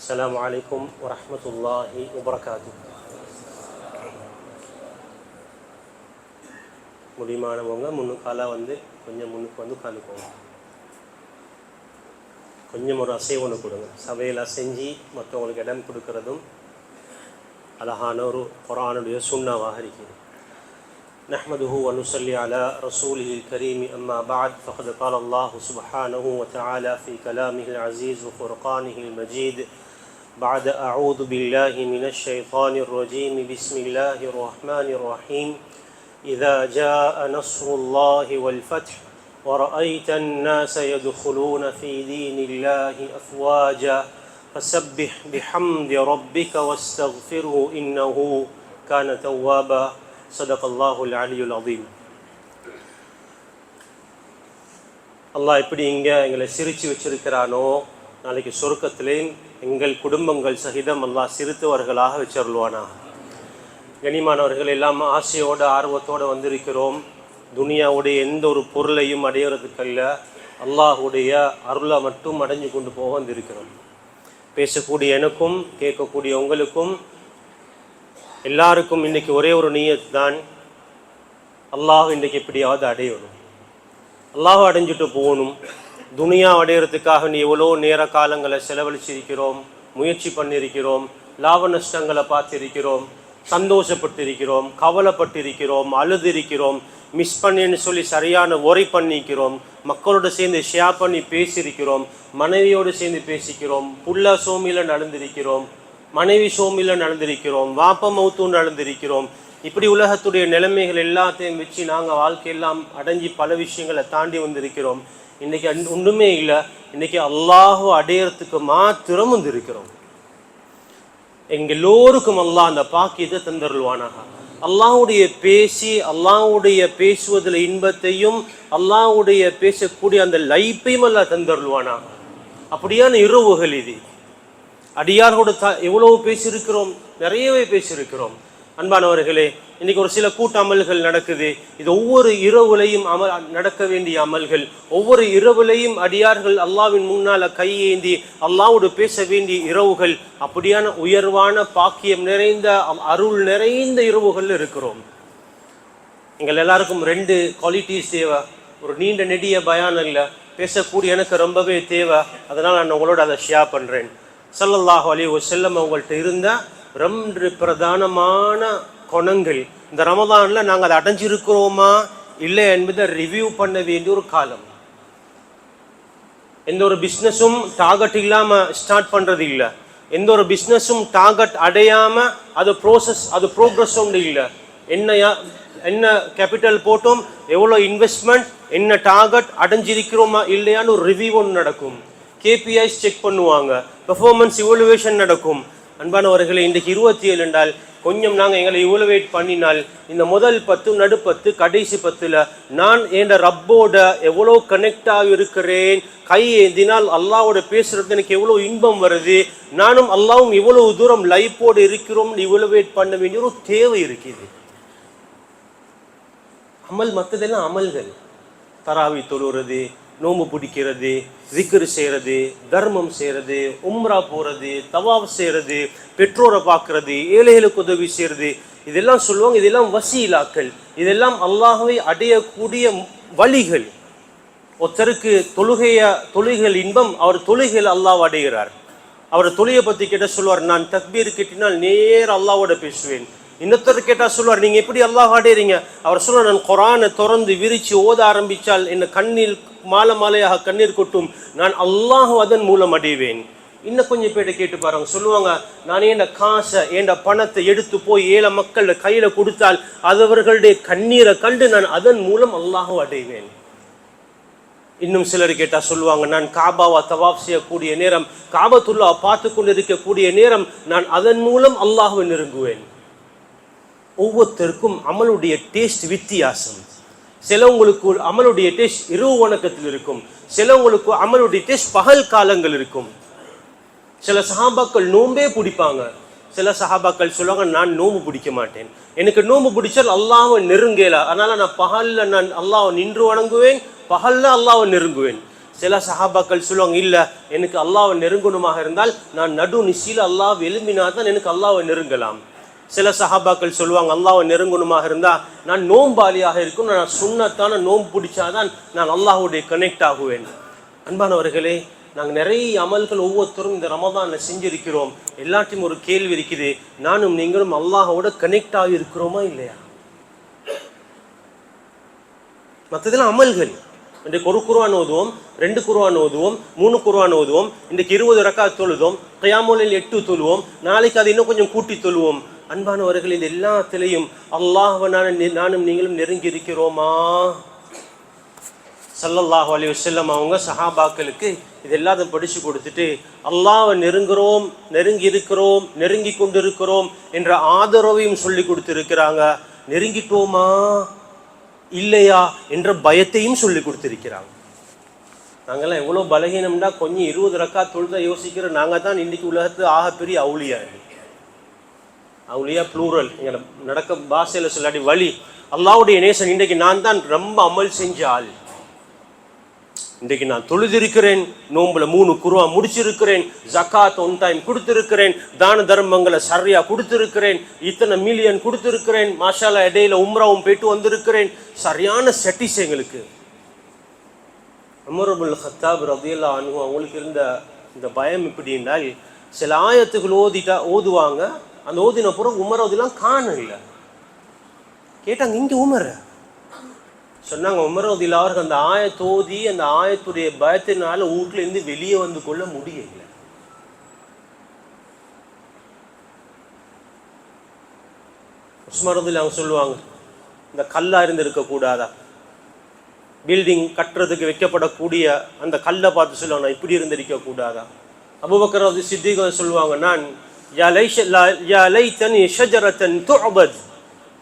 السلام عليكم ورحمة الله وبركاته. முடியுமானவங்க முன்னுக்கால கொஞ்சம் முன்னுக்கு உட்காந்துக்கோங்க. கொஞ்சம் ஒரு அசைவு ஒன்று கொடுங்க. சபையில் செஞ்சு மற்றவங்களுக்கு இடம் கொடுக்கறதும் அழகான ஒரு குர்ஆனுடைய சுன்னாவாக இருக்கிறது. نحمده ونصلي على رسوله الكريم أما بعد فقد قال الله سبحانه وتعالى في كلامه العزيز وفرقانه المجيد بعد أعوذ بالله من الشيطان الرجيم بسم الله الرحمن الرحيم إذا جاء نصر الله والفتح ورأيت الناس يدخلون في دين الله أفواجا فسبح بحمد ربك واستغفره إنه كان توابا صدق الله العلي العظيم. அல்லாஹ் எப்படி இங்கே எங்களை சிரித்து வச்சிருக்கிறானோ நாளைக்கு சொர்க்கத்திலே எங்கள் குடும்பங்கள் சகிதம் அல்லாஹ் சிரித்தவர்களாக வச்சிருவானா. கனிமானவர்கள் எல்லாம் ஆசையோடு ஆர்வத்தோடு வந்திருக்கிறோம். துனியாவுடைய எந்த ஒரு பொருளையும் அடையிறதுக்கல்ல, அல்லாஹுடைய அருளை மட்டும் அடைஞ்சு கொண்டு போக வந்திருக்கிறோம். பேசக்கூடிய எனக்கும் கேட்கக்கூடிய உங்களுக்கும் எல்லாருக்கும் இன்றைக்கி ஒரே ஒரு நியத் தான், அல்லாஹ் இன்றைக்கி எப்படியாவது அடையணும், அல்லாஹ் அடைஞ்சிட்டு போகணும். துனியா அடையிறதுக்காக நீ எவ்வளோ நேர காலங்களை செலவழிச்சிருக்கிறோம், முயற்சி பண்ணியிருக்கிறோம், லாப நஷ்டங்களை பார்த்திருக்கிறோம், சந்தோஷப்பட்டிருக்கிறோம், கவலைப்பட்டிருக்கிறோம், அழுதிருக்கிறோம், மிஸ் பண்ணின்னு சொல்லி சரியான ஒரை பண்ணிக்கிறோம், மக்களோடு சேர்ந்து ஷேர் பண்ணி பேசியிருக்கிறோம், மனைவியோடு சேர்ந்து பேசிக்கிறோம், புள்ள சோமியில் நடந்திருக்கிறோம், மனைவி சோமியில் நடந்திருக்கிறோம், வாப்ப மௌத்தூன் நடந்திருக்கிறோம். இப்படி உலகத்துடைய நிலைமைகள் எல்லாத்தையும் வச்சு நாங்கள் வாழ்க்கையெல்லாம் அடைஞ்சி பல விஷயங்களை தாண்டி வந்திருக்கிறோம். இன்றைக்கி ஒன்றுமே இல்லை, இன்றைக்கி அல்லாஹ் அடையிறதுக்கு மாத்திரம் வந்திருக்கிறோம். எல்லோருக்கும் அல்லாஹ் அந்த பாக்கியத்தை தந்தருள்வானாக. அல்லாஹுடைய அல்லாஹுடைய பேசுவதில் இன்பத்தையும் அல்லாஹுடைய பேசக்கூடிய அந்த லைப்பையும் அல்லாஹ் தந்தருள்வானாக. அப்படியான இரவுகள் இது. அடியாரோடு எவ்வளவு பேசியிருக்கிறோம், நிறையவே பேசியிருக்கிறோம். அன்பானவர்களே, இன்னைக்கு ஒரு சில கூட்ட அமல்கள் நடக்குது. இது ஒவ்வொரு இரவுலையும் நடக்க வேண்டிய அமல்கள். ஒவ்வொரு இரவுலையும் அடியார்கள் அல்லாவின் முன்னால கையேந்தி அல்லாவோடு பேச வேண்டிய இரவுகள். அப்படியான உயர்வான பாக்கியம் நிறைந்த அருள் நிறைந்த இரவுகள் இருக்கிறோம். எங்கள் எல்லாருக்கும் 2 குவாலிட்டிஸ் தேவை. ஒரு நீண்ட நெடிய பயான் இல்லை, பேசக்கூடிய எனக்கு ரொம்பவே தேவை. அதனால் நான் உங்களோட அதை ஷேர் பண்ணுறேன். ஸல்லல்லாஹு அலைஹி வஸல்லம் அவங்கள்ட்ட இருந்த 2 பிரதானமான குணங்கள் இந்த ரமதானில் நாங்கள் அதை அடைஞ்சிருக்கிறோமா இல்லை என்பதை ரிவ்யூ பண்ண வேண்டிய ஒரு காலம். எந்த ஒரு பிஸ்னஸும் டார்கெட் இல்லாமல் ஸ்டார்ட் பண்ணுறது இல்லை. எந்த ஒரு பிஸ்னஸும் டார்கெட் அடையாமல் அது ப்ரோக்ரஸ் ஒன்று இல்லை. என்ன கேபிட்டல் போட்டோம், எவ்வளோ இன்வெஸ்ட்மெண்ட், என்ன டார்கெட் அடைஞ்சிருக்கிறோமா இல்லையான்னு ஒரு ரிவ்யூ ஒன்று நடக்கும். கேபிஐஸ் செக் பண்ணுவாங்க, பெர்ஃபார்மன்ஸ் இவலுவேஷன் நடக்கும். அன்பானவர்களே, இன்றைக்கு 27 என்றால் கொஞ்சம் நாங்கள் எங்களை இவலுவேட் பண்ணினால் இந்த முதல் 10 நடு 10 கடைசி 10ல் நான் என் ரப்போட எவ்வளோ கனெக்டாக இருக்கிறேன், கை ஏந்தினால் அல்லாவோட பேசுறது எனக்கு எவ்வளோ இன்பம் வருது, நானும் அல்லாவும் எவ்வளவு தூரம் லைஃபோடு இருக்கிறோம் இவலுவேட் பண்ண வேண்டிய ஒரு தேவை இருக்குது. அமல் மற்றதெல்லாம் அமல்கள். தராவி தொழுறது, நோம்பு பிடிக்கிறது, விக்ரு செய்கிறது, தர்மம் செய்கிறது, உம்ரா போகிறது, தவாப் செய்கிறது, பெற்றோரை பார்க்கறது, ஏழைகளுக்கு உதவி செய்கிறது, இதெல்லாம் சொல்லுவாங்க. இதெல்லாம் வசீலாக்கள், இதெல்லாம் அல்லாஹ்வை அடையக்கூடிய வழிகள். ஒருத்தருக்கு தொழுகைகள் இன்பம், அவர் தொழுகையில் அல்லாஹ் அடைகிறார். அவர் தொழுகையை பற்றி கேட்டால் சொல்லுவார், நான் தக்பீர் கேட்டினால் நேர அல்லாவோட பேசுவேன். இன்னொருத்தர் கேட்டால் சொல்லுவார், நீங்கள் எப்படி அல்லாஹ் அடையிறீங்க? அவர் சொல்லுவார், நான் குர்ஆனை திறந்து விரிச்சு ஓத ஆரம்பித்தால் என்ன கண்ணீர் மாலையாக கண்ணீர் கொட்டும், நான் அல்லாஹ் அதன் மூலம் அடைவேன். இன்னும் கொஞ்சம் பேரை கேட்டு பாருங்க, சொல்லுவாங்க, நான் ஏண்ட காசை ஏண்ட பணத்தை எடுத்து போய் ஏழை மக்கள் கையில் கொடுத்தால் அவர்களுடைய கண்ணீரை கண்டு நான் அதன் மூலம் அல்லாஹ் அடைவேன். இன்னும் சிலர் கேட்டால் சொல்லுவாங்க, நான் காபாவா தவாப் செய்யக்கூடிய நேரம், காபத்துல்லா பார்த்து கொண்டு இருக்கக்கூடிய நேரம் நான் அதன் மூலம் அல்லாஹ்வை நெருங்குவேன். ஒவ்வொருத்தருக்கும் அமலுடைய டேஸ்ட் வித்தியாசம். சிலவங்களுக்கு அமலுடைய டேஸ்ட் இரவு வணக்கத்தில் இருக்கும், சிலவங்களுக்கு அமலுடைய டேஸ்ட் பகல் காலங்கள் இருக்கும். சில சஹாபாக்கள் நோம்பே பிடிப்பாங்க, சில சஹாபாக்கள் சொல்லுவாங்க, நான் நோம்பு பிடிக்க மாட்டேன், எனக்கு நோம்பு பிடிச்சால் அல்லாஹ்வை நெருங்கல, அதனால நான் பகல்ல நான் அல்லாஹ்வை நின்று வணங்குவேன், பகல்ல அல்லாஹ்வை நெருங்குவேன். சில சஹாபாக்கள் சொல்லுவாங்க, இல்லை எனக்கு அல்லாஹ்வை நெருங்கணுமாக இருந்தால் நான் நடு நிசியில் அல்லாஹ் எழும்பினா தான் எனக்கு அல்லாஹ்வை நெருங்கலாம். சில சஹாபாக்கள் சொல்லுவாங்க, அல்லாஹ்வை நெருங்கணுமாக இருந்தால் நான் நோம்பாளியாக இருக்கும், நான் சுன்னத்தான நோம்பு பிடிச்சாதான் நான் அல்லாஹ்வுடைய கனெக்ட் ஆகுவேன். அன்பானவர்களே, நாங்கள் நிறைய அமல்கள் ஒவ்வொருத்தரும் இந்த ரமதானில் செஞ்சிருக்கிறோம். எல்லாத்தையும் ஒரு கேள்வி இருக்குது, நானும் நீங்களும் அல்லாஹோட கனெக்ட் ஆகி இருக்கிறோமா இல்லையா? மற்றதெல்லாம் அமல்கள். இன்றைக்கு ஒரு குர்ஆன் ஓதுவோம், 2 குர்ஆன் ஓதுவோம், 3 குர்ஆன் ஓதுவோம், இன்றைக்கு 20 ரக்காத் தொழுவோம், கியாமுல் 8 தொழுவோம், நாளைக்கு அதை இன்னும் கொஞ்சம் கூட்டி தொழுவோம். அன்பானவர்கள், இது எல்லாத்திலையும் அல்லாஹ்வை நானும் நீங்களும் நெருங்கி இருக்கிறோமா? ஸல்லல்லாஹு அலைஹி வஸல்லம் அவங்க சஹாபாக்களுக்கு இது எல்லாத்தையும் படிச்சு கொடுத்துட்டு அல்லாஹ்வை நெருங்குறோம், நெருங்கி இருக்கிறோம், நெருங்கி கொண்டிருக்கிறோம் என்ற ஆதரவையும் சொல்லி கொடுத்திருக்கிறாங்க. நெருங்கிட்டோமா இல்லையா என்ற பயத்தையும் சொல்லி கொடுத்திருக்கிறாங்க. நாங்கள்லாம் எவ்வளோ பலகீனம்னா கொஞ்சம் 20 ரக்காத் தொழுத யோசிக்கிற நாங்கள் தான் இன்றைக்கி உலகத்து ஆகப்பெரிய அவுலியா. அவுலியா ப்ளூரல், எங்களை நடக்க பாஷையில் சொல்லாடி வழி. அல்லாஹ்வுடைய நேசன். இன்றைக்கு நான் தான் ரொம்ப அமல் செஞ்ச ஆள். இன்றைக்கு நான் தொழுதிருக்கிறேன், நோம்புல 3 குர்ஆன் முடிச்சிருக்கிறேன், ஜக்காத் ஒன் டைம் கொடுத்திருக்கிறேன், தான தர்மங்களை சரியா கொடுத்திருக்கிறேன், இத்தனை மில்லியன் கொடுத்திருக்கிறேன், மாஷால்லா இடையில உம்ராவும் போயிட்டு வந்திருக்கிறேன். சரியான செட்டிஸ் எங்களுக்கு. உமர் இப்னுல் கத்தாப் ரலியல்லாஹு அன்ஹு அவங்களுக்கு இருந்த இந்த பயம் இப்படி என்றால், சில ஆயத்துகள் ஓதுவாங்க, அந்த ஓதின பிறகு உமர் ஓதிலாம் காணல. கேட்டாங்க, இங்கே உமர் சொன்னாங்க, உமர் ரலியல்லாஹு அவர்கள் அந்த ஆயத்தோதி அந்த ஆயத்துடைய பயத்தினால வீட்டுல இருந்து வெளியே வந்து கொள்ள முடியல. உஸ்மான் ரலியல்லாஹு அவங்க சொல்லுவாங்க, இந்த கல்லா இருந்து இருக்க கூடாதா, பில்டிங் கட்டுறதுக்கு வைக்கப்படக்கூடிய அந்த கல்லை பார்த்து சொல்லுவாங்க, நான் இப்படி இருந்திருக்க கூடாதா. அபூபக்கர் சித்திக் சொல்லுவாங்க, நான் யா லைத்தனி ஷஜரத்தன் துஅபத்,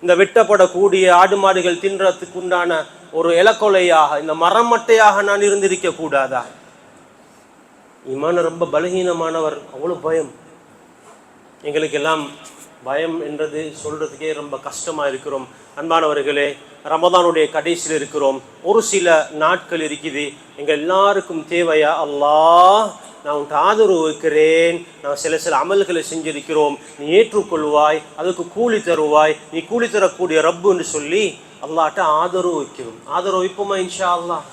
இந்த வெட்டப்படக்கூடிய ஆடு மாடுகள் தின்றதுக்கு உண்டான ஒரு இலக்கொலையாக, இந்த மரமட்டையாக நான் இருந்திருக்க கூடாதா. ஈமான் ரொம்ப பலகீனமானவர், அவ்வளோ பயம். எங்களுக்கெல்லாம் பயம் என்றது சொல்றதுக்கே ரொம்ப கஷ்டமா இருக்கிறோம். அன்பானவர்களே, ரமதானுடைய கடைசியில் இருக்கிறோம். ஒரு சில நாட்கள் இருக்குது. எங்க எல்லாருக்கும் தேவையா, அல்லாஹ் நான் உன்ட்டு ஆதரவு வைக்கிறேன், நான் சில அமல்களை செஞ்சிருக்கிறோம், நீ ஏற்றுக்கொள்வாய், அதுக்கு கூலி தருவாய், நீ கூலி தரக்கூடிய ரப்புன்னு சொல்லி அல்லாஹ்ட்ட ஆதரவு வைக்கிறோம். ஆதரவு வைப்போமா? இன்ஷா அல்லாஹ்.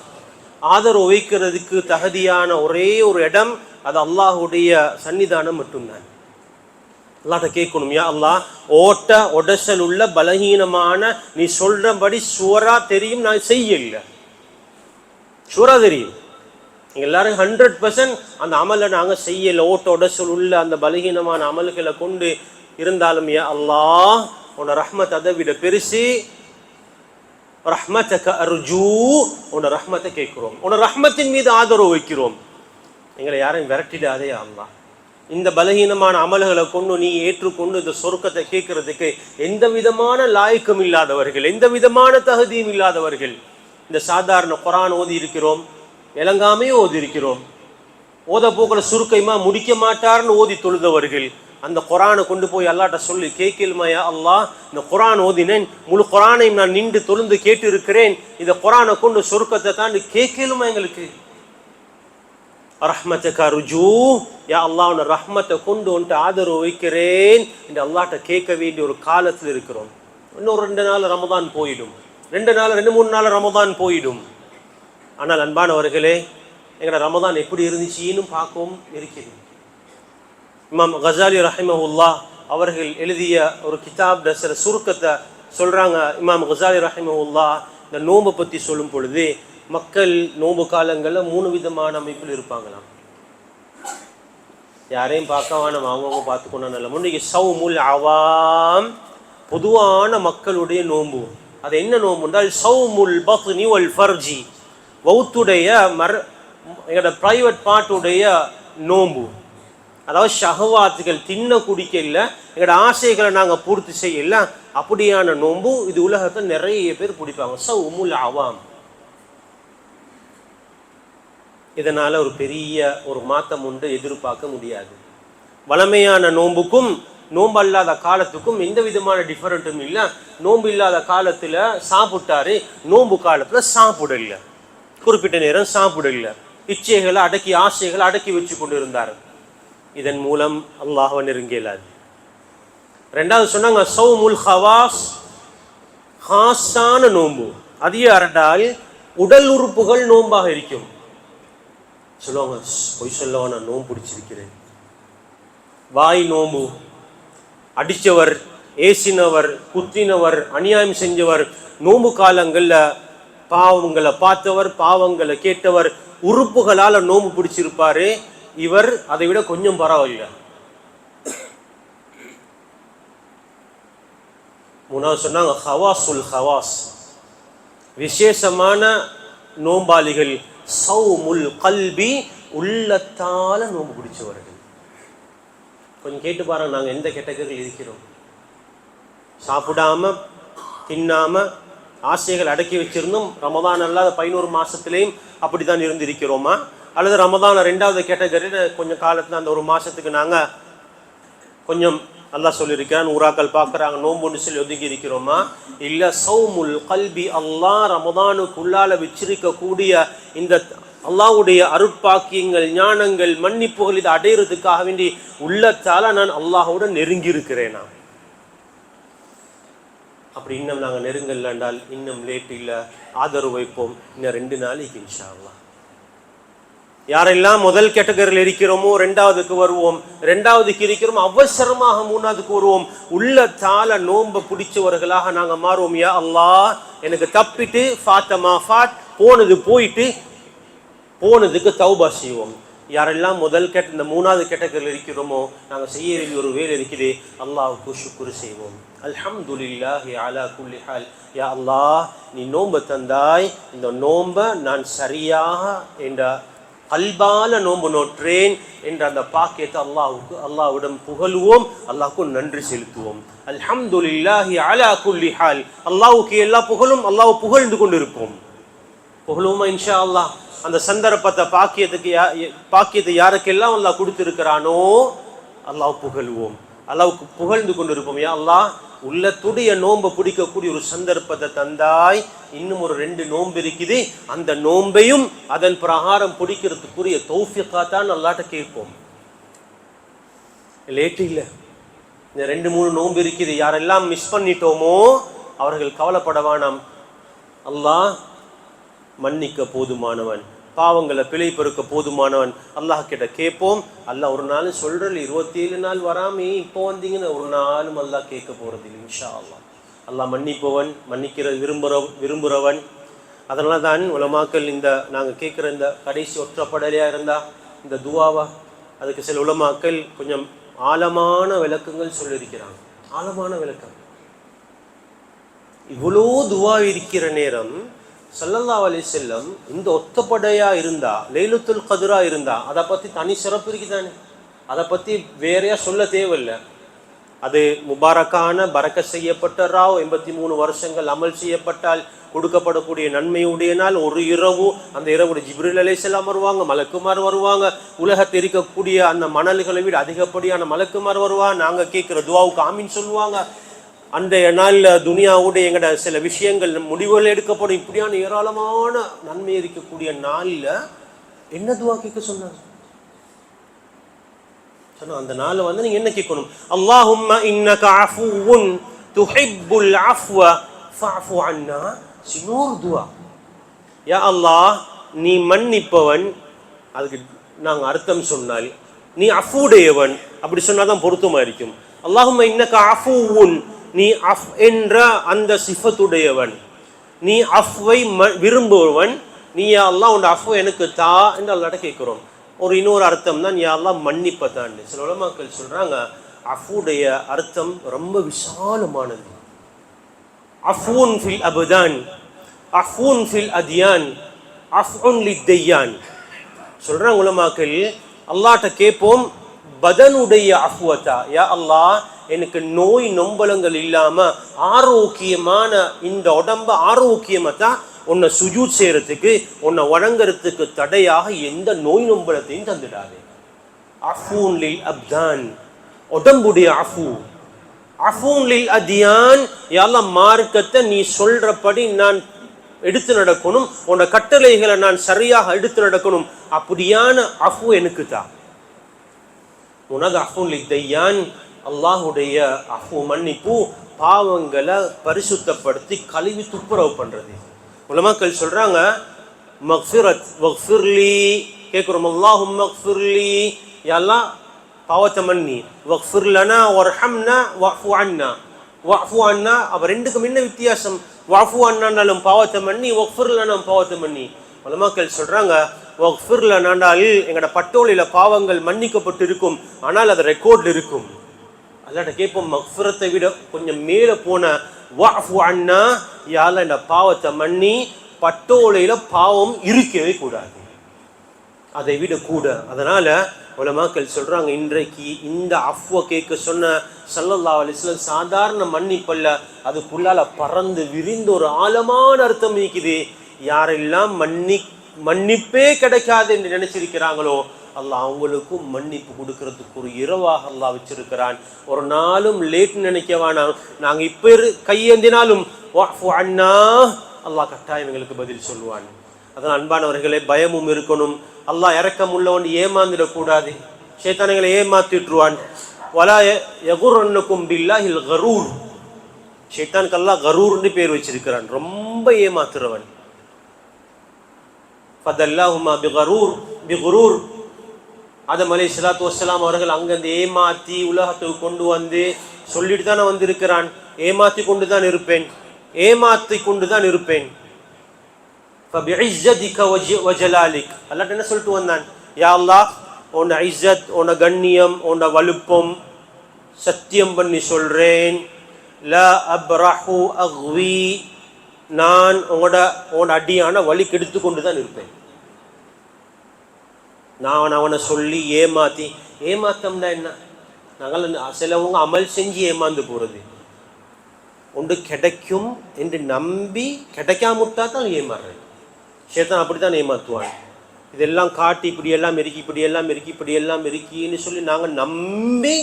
ஆதரவு வைக்கிறதுக்கு தகுதியான ஒரே ஒரு இடம் அது அல்லாஹுடைய சன்னிதானம் மட்டும்தான். அல்லாஹ்ட்ட கேட்கணும், யா அல்லாஹ், ஓட்ட உடசல் உள்ள பலகீனமான நீ சொல்றபடி சுவரா தெரியும், நான் செய்யல, சுவரா தெரியும். எல்லாரும் 100% அந்த அமலை நாங்கள் செய்யல, ஓட்ட உடசல் உள்ள அந்த பலகீனமான அமல்களை கொண்டு இருந்தாலும், யா அல்லாஹ் உன்னை ரஹ்மத் அதை விட பெருசு, ரஹ்மத்தக அர்ஜூ, உன்னை ரஹ்மத்தை கேட்கிறோம், உன்னை ரஹ்மத்தின் மீது ஆதரவு வைக்கிறோம். எங்களை யாரையும் விரட்டிடாதே அல்லாஹ். இந்த பலகீனமான அமல்களை கொண்டு நீ ஏற்றுக்கொண்டு இந்த சொர்க்கத்தை கேட்கறதுக்கு எந்த விதமான லாயக்கம் இல்லாதவர்கள், எந்த விதமான தகுதியும் இல்லாதவர்கள். இந்த சாதாரண குர்ஆன் ஓதி இருக்கிறோம், விளங்காமே ஓதி இருக்கிறோம், ஓத போக்கில் சுருக்கமா முடிக்க மாட்டார்னு ஓதி தொழுதவர்கள். அந்த குர்ஆனை கொண்டு போய் அல்லாஹ்ட்ட சொல்லி, கேட்கலுமையா அல்லாஹ், இந்த குர்ஆன் ஓதினேன், முழு குர்ஆனையும் நான் நின்று தொழுந்து கேட்டு இருக்கிறேன், இந்த குர்ஆனை கொண்டு சொர்க்கத்தை தாண்டி கேட்கலுமா எங்களுக்கு? ரஹ்மத்தக அர்ஜூ, யா அல்லாஹ் உன்னை ரஹ்மத்தை கொண்டு வந்துட்டு ஆதரவு வைக்கிறேன் என்று அல்லாஹ்ட்ட கேட்க வேண்டிய ஒரு காலத்தில் இருக்கிறோம். இன்னும் 2 நாள் ரமதான் போயிடும், 2-3 நாள் ரமதான் போயிடும். ஆனால் அன்பானவர்களே, எங்களோட ரமதான் எப்படி இருந்துச்சுன்னு பார்க்கவும் இருக்கிறது. இமாம் கஸாலி ரஹிமஹுல்லாஹ் அவர்கள் எழுதிய ஒரு கிதாப்ல சில சுருக்கத்தை சொல்றாங்க. இமாம் கஸாலி ரஹிமஹுல்லாஹ் இந்த நோம்பை பற்றி சொல்லும் பொழுது, மக்கள் நோம்பு காலங்களில் 3 விதமான அமைப்பில் இருப்பாங்களாம். யாரையும் பார்க்க வேணாம், அவங்கவுங்க பார்த்துக்கொண்டா நல்ல. முன்னைக்கு சௌமுல் அவாம், பொதுவான மக்களுடைய நோம்பு. அது என்ன நோம்பு என்றால் சௌமுல் பத்னி வல் ஃபர்ஜி, வௌத்துடைய எங்களோட பிரைவேட் பார்ட்டுடைய நோம்பு. அதாவது ஷஹவாத்துகள் தின்ன குடிக்க இல்லை, எங்களோட ஆசைகளை நாங்கள் பூர்த்தி செய்யல, அப்படியான நோம்பு இது உலகத்தில் நிறைய பேர் பிடிப்பாங்க. சௌமுல் அவாம். இதனால ஒரு பெரிய ஒரு மாற்றம் உண்டு எதிர்பார்க்க முடியாது. வளமையான நோம்புக்கும் நோம்பு இல்லாத காலத்துக்கும் எந்த விதமான டிஃபரெண்ட்டும் இல்லை. நோம்பு இல்லாத காலத்தில் சாப்பிட்டாரு, நோம்பு காலத்தில் சாப்பிடல, குறிப்பிட்ட நேரம் சாப்பிடல. இச்சைகளை அடக்கி ஆசைகளை அடக்கி வச்சு கொண்டு இருந்தார். இதன் மூலம் அல்லாஹ்வை நெருங்கியலாது. ரெண்டாவது சொன்னாங்க சௌமுல் ஹவாஸ், ஹாஸான நோன்பு. அது யாரென்றால் உடல் உறுப்புகள் நோன்பாக இருக்கும். சொல்லுவாங்க பொய் சொல்லவா நான் நோன்பு பிடிச்சிருக்கிறேன். வாய் நோம்பு, அடித்தவர், ஏசினவர், குத்தினவர், அநியாயம் செஞ்சவர், நோம்பு காலங்களில் பாவங்களை பார்த்தவர், பாவங்களை கேட்டவர், உறுப்புகளால் நோம்பு பிடிச்சிருப்பாரு. இவர் அதை விட கொஞ்சம் பரவாயில்லை. மூணாவது சொன்னாங்க ஹவாசுல் ஹவாஸ், விசேஷமான நோம்பாளிகள். சௌமுல் கல்பி, உள்ளத்தால நோம்பு பிடிச்சவர்கள். கொஞ்சம் கேட்டு பாருங்க, நாங்கள் எந்த கேட்டகரியில் இருக்கிறோம்? சாப்பிடாம தின்னாம ஆசைகள் அடக்கி வச்சிருந்தோம். ரமதான் அல்லாத 11 மாசத்திலையும் அப்படித்தான் இருந்திருக்கிறோமா? அல்லது ரமதான் 2வது கேட்டகரியில் கொஞ்சம் காலத்தில் அந்த 1 மாசத்துக்கு நாங்கள் கொஞ்சம் அல்லாஹ் சொல்லியிருக்கிறான் ஊராக்கள் பார்க்குறாங்க நோம்புன்னு சொல்லி ஒதுங்கி இருக்கிறோமா? இல்லை, சௌமுல் கல்பி, அல்லாஹ் ரமதானுக்குள்ளால வச்சிருக்கக்கூடிய இந்த அல்லாஹ்வுடைய அருட்பாக்கியங்கள், ஞானங்கள், மன்னிப்புகள் இதை அடையிறதுக்காக வேண்டி உள்ளத்தால நான் அல்லாஹோட நெருங்கி இருக்கிறேனா? அப்படி இன்னும் நாங்கள் நெருங்கல் என்றால் இன்னும் லேட் இல்லை, ஆதரவு வைப்போம். இன்னும் 2 நாளைக்கு இன்ஷா அல்லாஹ். யாரெல்லாம் முதல் கேட்டகரியில் இருக்கிறோமோ 2வதுக்கு வருவோம், 2வதுக்கு இருக்கிறோமோ அவசரமாக 3வதுக்கு வருவோம். உள்ளத்தால நோம்ப பிடிச்சவர்களாக நாங்கள் மாறுவோம். யா அல்லாஹ், எனக்கு தப்பிட்டு ஃபாத்தமா ஃபாத் போனது போயிட்டு போனதுக்கு தௌபா செய்வோம். யாரெல்லாம் முதல் இந்த 3வது கேட்டகரியில் இருக்கிறோமோ நாங்கள் செய்ய வேண்டிய ஒரு வேலை இருக்குது. அல்லாஹ்வுக்கு ஷுக்ர் செய்வோம். அல்ஹம்துலில்லாஹி அலா குல்லி ஹால். யா அல்லாஹ், நீ நோன்ப தந்தாய், இந்த நோன்ப நான் சரியாக என்ற கல்பால நோன்பு நோற்றேன் என்ற அந்த பாக்கியத்தை அல்லாஹ்விடம் புகழுவோம், அல்லாஹ்வுக்கு நன்றி செலுத்துவோம். அல்ஹம்துலில்லாஹி அலா குல்லி ஹால். அல்லாஹ்வுக்கு எல்லா புகழும், அல்லாஹ் புகழ்ந்து கொண்டிருப்போம். புகழுவோமா இன்ஷா அல்லாஹ்? அந்த சந்தர்ப்பத்தை பாக்கியத்தை யாருக்கெல்லாம் அல்லாஹ் கொடுத்திருக்கிறானோ அல்லாஹ் புகழ்வோம், அல்லாஹ்வுக்கு புகழ்ந்து கொண்டிருப்போம். யா அல்லாஹ், உள்ளத்துடைய நோன்பை பிடிக்கக்கூடிய ஒரு சந்தர்ப்பத்தை தந்தாய். இன்னும் ஒரு 2 நோன்பு இருக்குது, அந்த நோன்பையும் அதன் பிரகாரம் பிடிக்கிறதுக்குரிய தௌஃபீக்காத்தான் அல்லாஹ்ட்ட கேட்போம். லேட்டு இல்லை, இந்த 2-3 நோன்பு இருக்குது. யாரெல்லாம் மிஸ் பண்ணிட்டோமோ அவர்கள் கவலைப்பட வேணாம். அல்லாஹ் மன்னிக்க போதுமானவன், பாவங்களை பிழை பெருக்க போதுமானவன். அல்லாஹ் கிட்ட கேட்போம். அல்லாஹ் ஒரு நாள் சொல்றல் 27 நாள் வராமே இப்போ வந்தீங்கன்னு ஒரு நாளும் அல்லாஹ் கேட்க போறது இல்லை இன்ஷா அல்லாஹ். அல்லாஹ் மன்னிப்பவன், மன்னிக்கிற விரும்புகிறவன். அதனால தான் உலமாக்கள் இந்த நாங்கள் கேட்குற இந்த கடைசி ஒற்றப்படலையா இருந்தா இந்த துவாவா, அதுக்கு சில உலமாக்கள் கொஞ்சம் ஆழமான விளக்கங்கள் சொல்லியிருக்கிறாங்க. ஆழமான விளக்கம். இவ்வளோ துவா இருக்கிற நேரம் ஸல்லல்லாஹு அலைஹி வஸல்லம் இந்த ஒத்தப்படையா இருந்தா, லைலத்துல் கத்ரா இருந்தா, அதை பற்றி தனி சிறப்பு இருக்குதானே, அதை பற்றி வேறையா சொல்ல தேவையில்லை. அது முபாரக்கான பரக்க செய்யப்பட்ட ராவ், 83 வருஷங்கள் அமல் செய்யப்பட்டால் கொடுக்கப்படக்கூடிய நன்மையுடைய நாள், ஒரு இரவு. அந்த இரவு ஜிப்ரீல் அலைஹிஸ்ஸலாம் வருவாங்க, மலக்குமார் வருவாங்க, உலகத்தில் இருக்கக்கூடிய அந்த மணல்களை விட அதிகப்படியான மலக்குமார் வருவாங்க. நாங்கள் கேட்குற துவாவுக்கு ஆமீன் சொல்லுவாங்க. அந்த நாளில் துனியாவுடைய எங்கட சில விஷயங்கள் முடிவுகள் எடுக்கப்படும். இப்படியான ஏராளமான நன்மை இருக்கக்கூடிய நாளில் என்ன துவா கேட்க சொன்னாங்க? அந்த நாள் வந்து நீங்க என்ன கேட்கணும்? அல்லாஹும்ம இன்னக அஃபுவுன் துஹிப்புல் அஃவ ஃபஅஃபு அன்னா. சின்னோர் துவா. யா அல்லாஹ், நீ மன்னிப்பவன். அதுக்கு நாங்கள் அர்த்தம் சொன்னால் நீ அஃபுடையவன், அப்படி சொன்னாதான் பொருத்தமா இருக்கும். அல்லாஹும்ம இன்னக அஃபுவுன், நீ அஃப் என்ற அந்த சிஃபத்துடையவன், நீ அஃப்வை விரும்புவன். நீ யா அல்லாஹ் உன் அஃப் எனக்கு தா என்று அல்லாஹ்ட்ட கேட்கிறோம். இன்னொரு அர்த்தம் தான் யா அல்லாஹ் மன்னிப்பதான். சில உலமாக்கள் சொல்றாங்க அஃபுடைய அர்த்தம் ரொம்ப விசாலமானது. அஃபூன் ஃபில் அபதான், அஃபூன் ஃபில் அத்யான், அஃபுன் லித்தையான் சொல்றாங்க உலமாக்கள். அல்லாஹ்ட்ட கேட்போம் பதனுடைய அஃப்வத்தா, யா அல்லாஹ் எனக்கு நோய் நொம்பலங்கள் இல்லாம ஆரோக்கியமான இந்த உடம்ப ஆரோக்கியமா தான் உன்னை சுஜூத் செய்யறதுக்கு, உன்னை வணங்குறதுக்கு தடையாக எந்த நோய் நொம்பலத்தையும் தந்துடாது. அஃபூன் லில் அப்தான், உடம்புடைய அஃபு. அஃபூன் லில் அத்யான், யா அல்லாஹ் மார்க்கத்தை நீ சொல்றபடி நான் எடுத்து நடக்கணும், உன்னோட கட்டளைகளை நான் சரியாக எடுத்து நடக்கணும். அப்படியான அஃபு எனக்கு தான். உனது அஃபுல் தையான், அல்லாஹுடைய அஃபு மன்னிப்பு பாவங்களை பரிசுத்தப்படுத்தி கழுவி துப்புரவு பண்றது. உலமாக்கள் சொல்றாங்க, மக்ஃபிரத் வக்ஃபிர்லி கேட்குறோம், அல்லாஹும் மக்ஃபிர்லி, யல்லாஹ் பாவத்தை மன்னி, வக்ஃபிர் லனா வர்ஹம்னா வஃபு அன்னா. வஃபு அன்னா அப்ப ரெண்டுக்கும் என்ன வித்தியாசம்? வஃபு அன்னாலும் பாவத்தை மன்னி, வக்ஃபிர் லனா பாவத்தை மன்னி. உலமாக்கள் சொல்றாங்க, வக்ஃபிர் லனாண்டால் எங்கட பட்டோலில பாவங்கள் மன்னிக்கப்பட்டு இருக்கும், ஆனால் அது ரெக்கார்ட்ல இருக்கும். அல்லாட்ட கேட்போம், மக்ஃபிரத்தை விட கொஞ்சம் மேல போன வஃபு அன்னா, யால இந்த பாவத்தை மன்னி, பட்டோலையில பாவம் இருக்கவே கூடாது, அதை விட கூட. அதனால உலமாக்கள் சொல்றாங்க, இன்றைக்கு இந்த அஃப்வ கேட்க சொன்ன ஸல்லல்லாஹு அலைஹி வஸல்லம் சாதாரண மன்னிப்பல்ல, அதுக்குள்ளால பறந்து விரிந்து ஒரு ஆழமான அர்த்தம் இருக்குது. யாரெல்லாம் மன்னிப்பே கிடைக்காது என்று நினைச்சிருக்கிறாங்களோ அல்லாஹ் அவங்களுக்கும் மன்னிப்பு கொடுக்கறதுக்கு ஒரு இரவாக அல்லாஹ் வச்சிருக்கிறான். ஒரு நாளும் லேட் நினைக்க வேணாம். நாங்க இப்ப கையேந்தினாலும் வஃபு அன்னா, அல்லாஹ் கட்டாயம் எங்களுக்கு பதில் சொல்லுவான். அதனால் அன்பானவர்களே, பயமும் இருக்கணும். அல்லாஹ் இரக்கம் உள்ளவன் ஏமாந்துடக்கூடாது. ஷைத்தான்களை ஏமாத்திட்டுருவான். வலா யகுர்ரன்னக்கும் பில்லாஹில் கரூர். ஷைத்தானுக்கு அல்லாஹ் கரூர்னு பேர் வச்சிருக்கிறான், ரொம்ப ஏமாத்துறவன். ஃபதல்லாஹுமா பிகுரூர். ஆதம் அலைஹிஸ்ஸலாத்து வஸ்ஸலாம் அவர்கள் அங்கிருந்து ஏமாத்தி உலகத்துக்கு கொண்டு வந்து சொல்லிட்டு தானே வந்திருக்கிறான், ஏமாத்தி கொண்டு தான் இருப்பேன், ஏமாத்தி கொண்டு தான் இருப்பேன். فبعزتك وجلالك, அல்லாஹ் என்ன சொல்லிட்டு வந்தான்? யா அல்லாஹ், உன் இஸ்ஸத், உன் கண்ணியம், உன் வலுப்பம் சத்தியம் பண்ணி சொல்றேன், லா அப்ரஹு அக்வி, நான் உங்களோட அடியான வழி கெடுத்து கொண்டு தான் இருப்பேன். நான் அவனை சொல்லி ஏமாத்தம்னா என்ன? நாங்கள் சிலவங்க அமல் செஞ்சு ஏமாந்து போறது. ஒன்று கிடைக்கும் என்று நம்பி கிடைக்காமட்டா தான் ஏமாறுறேன். ஷைத்தான் அப்படித்தான் ஏமாத்துவான். இதெல்லாம் காட்டி இப்படியெல்லாம் இறுக்கி இப்படியெல்லாம் இறுக்கி இப்படியெல்லாம் இறுக்கின்னு சொல்லி நாங்கள் நம்பி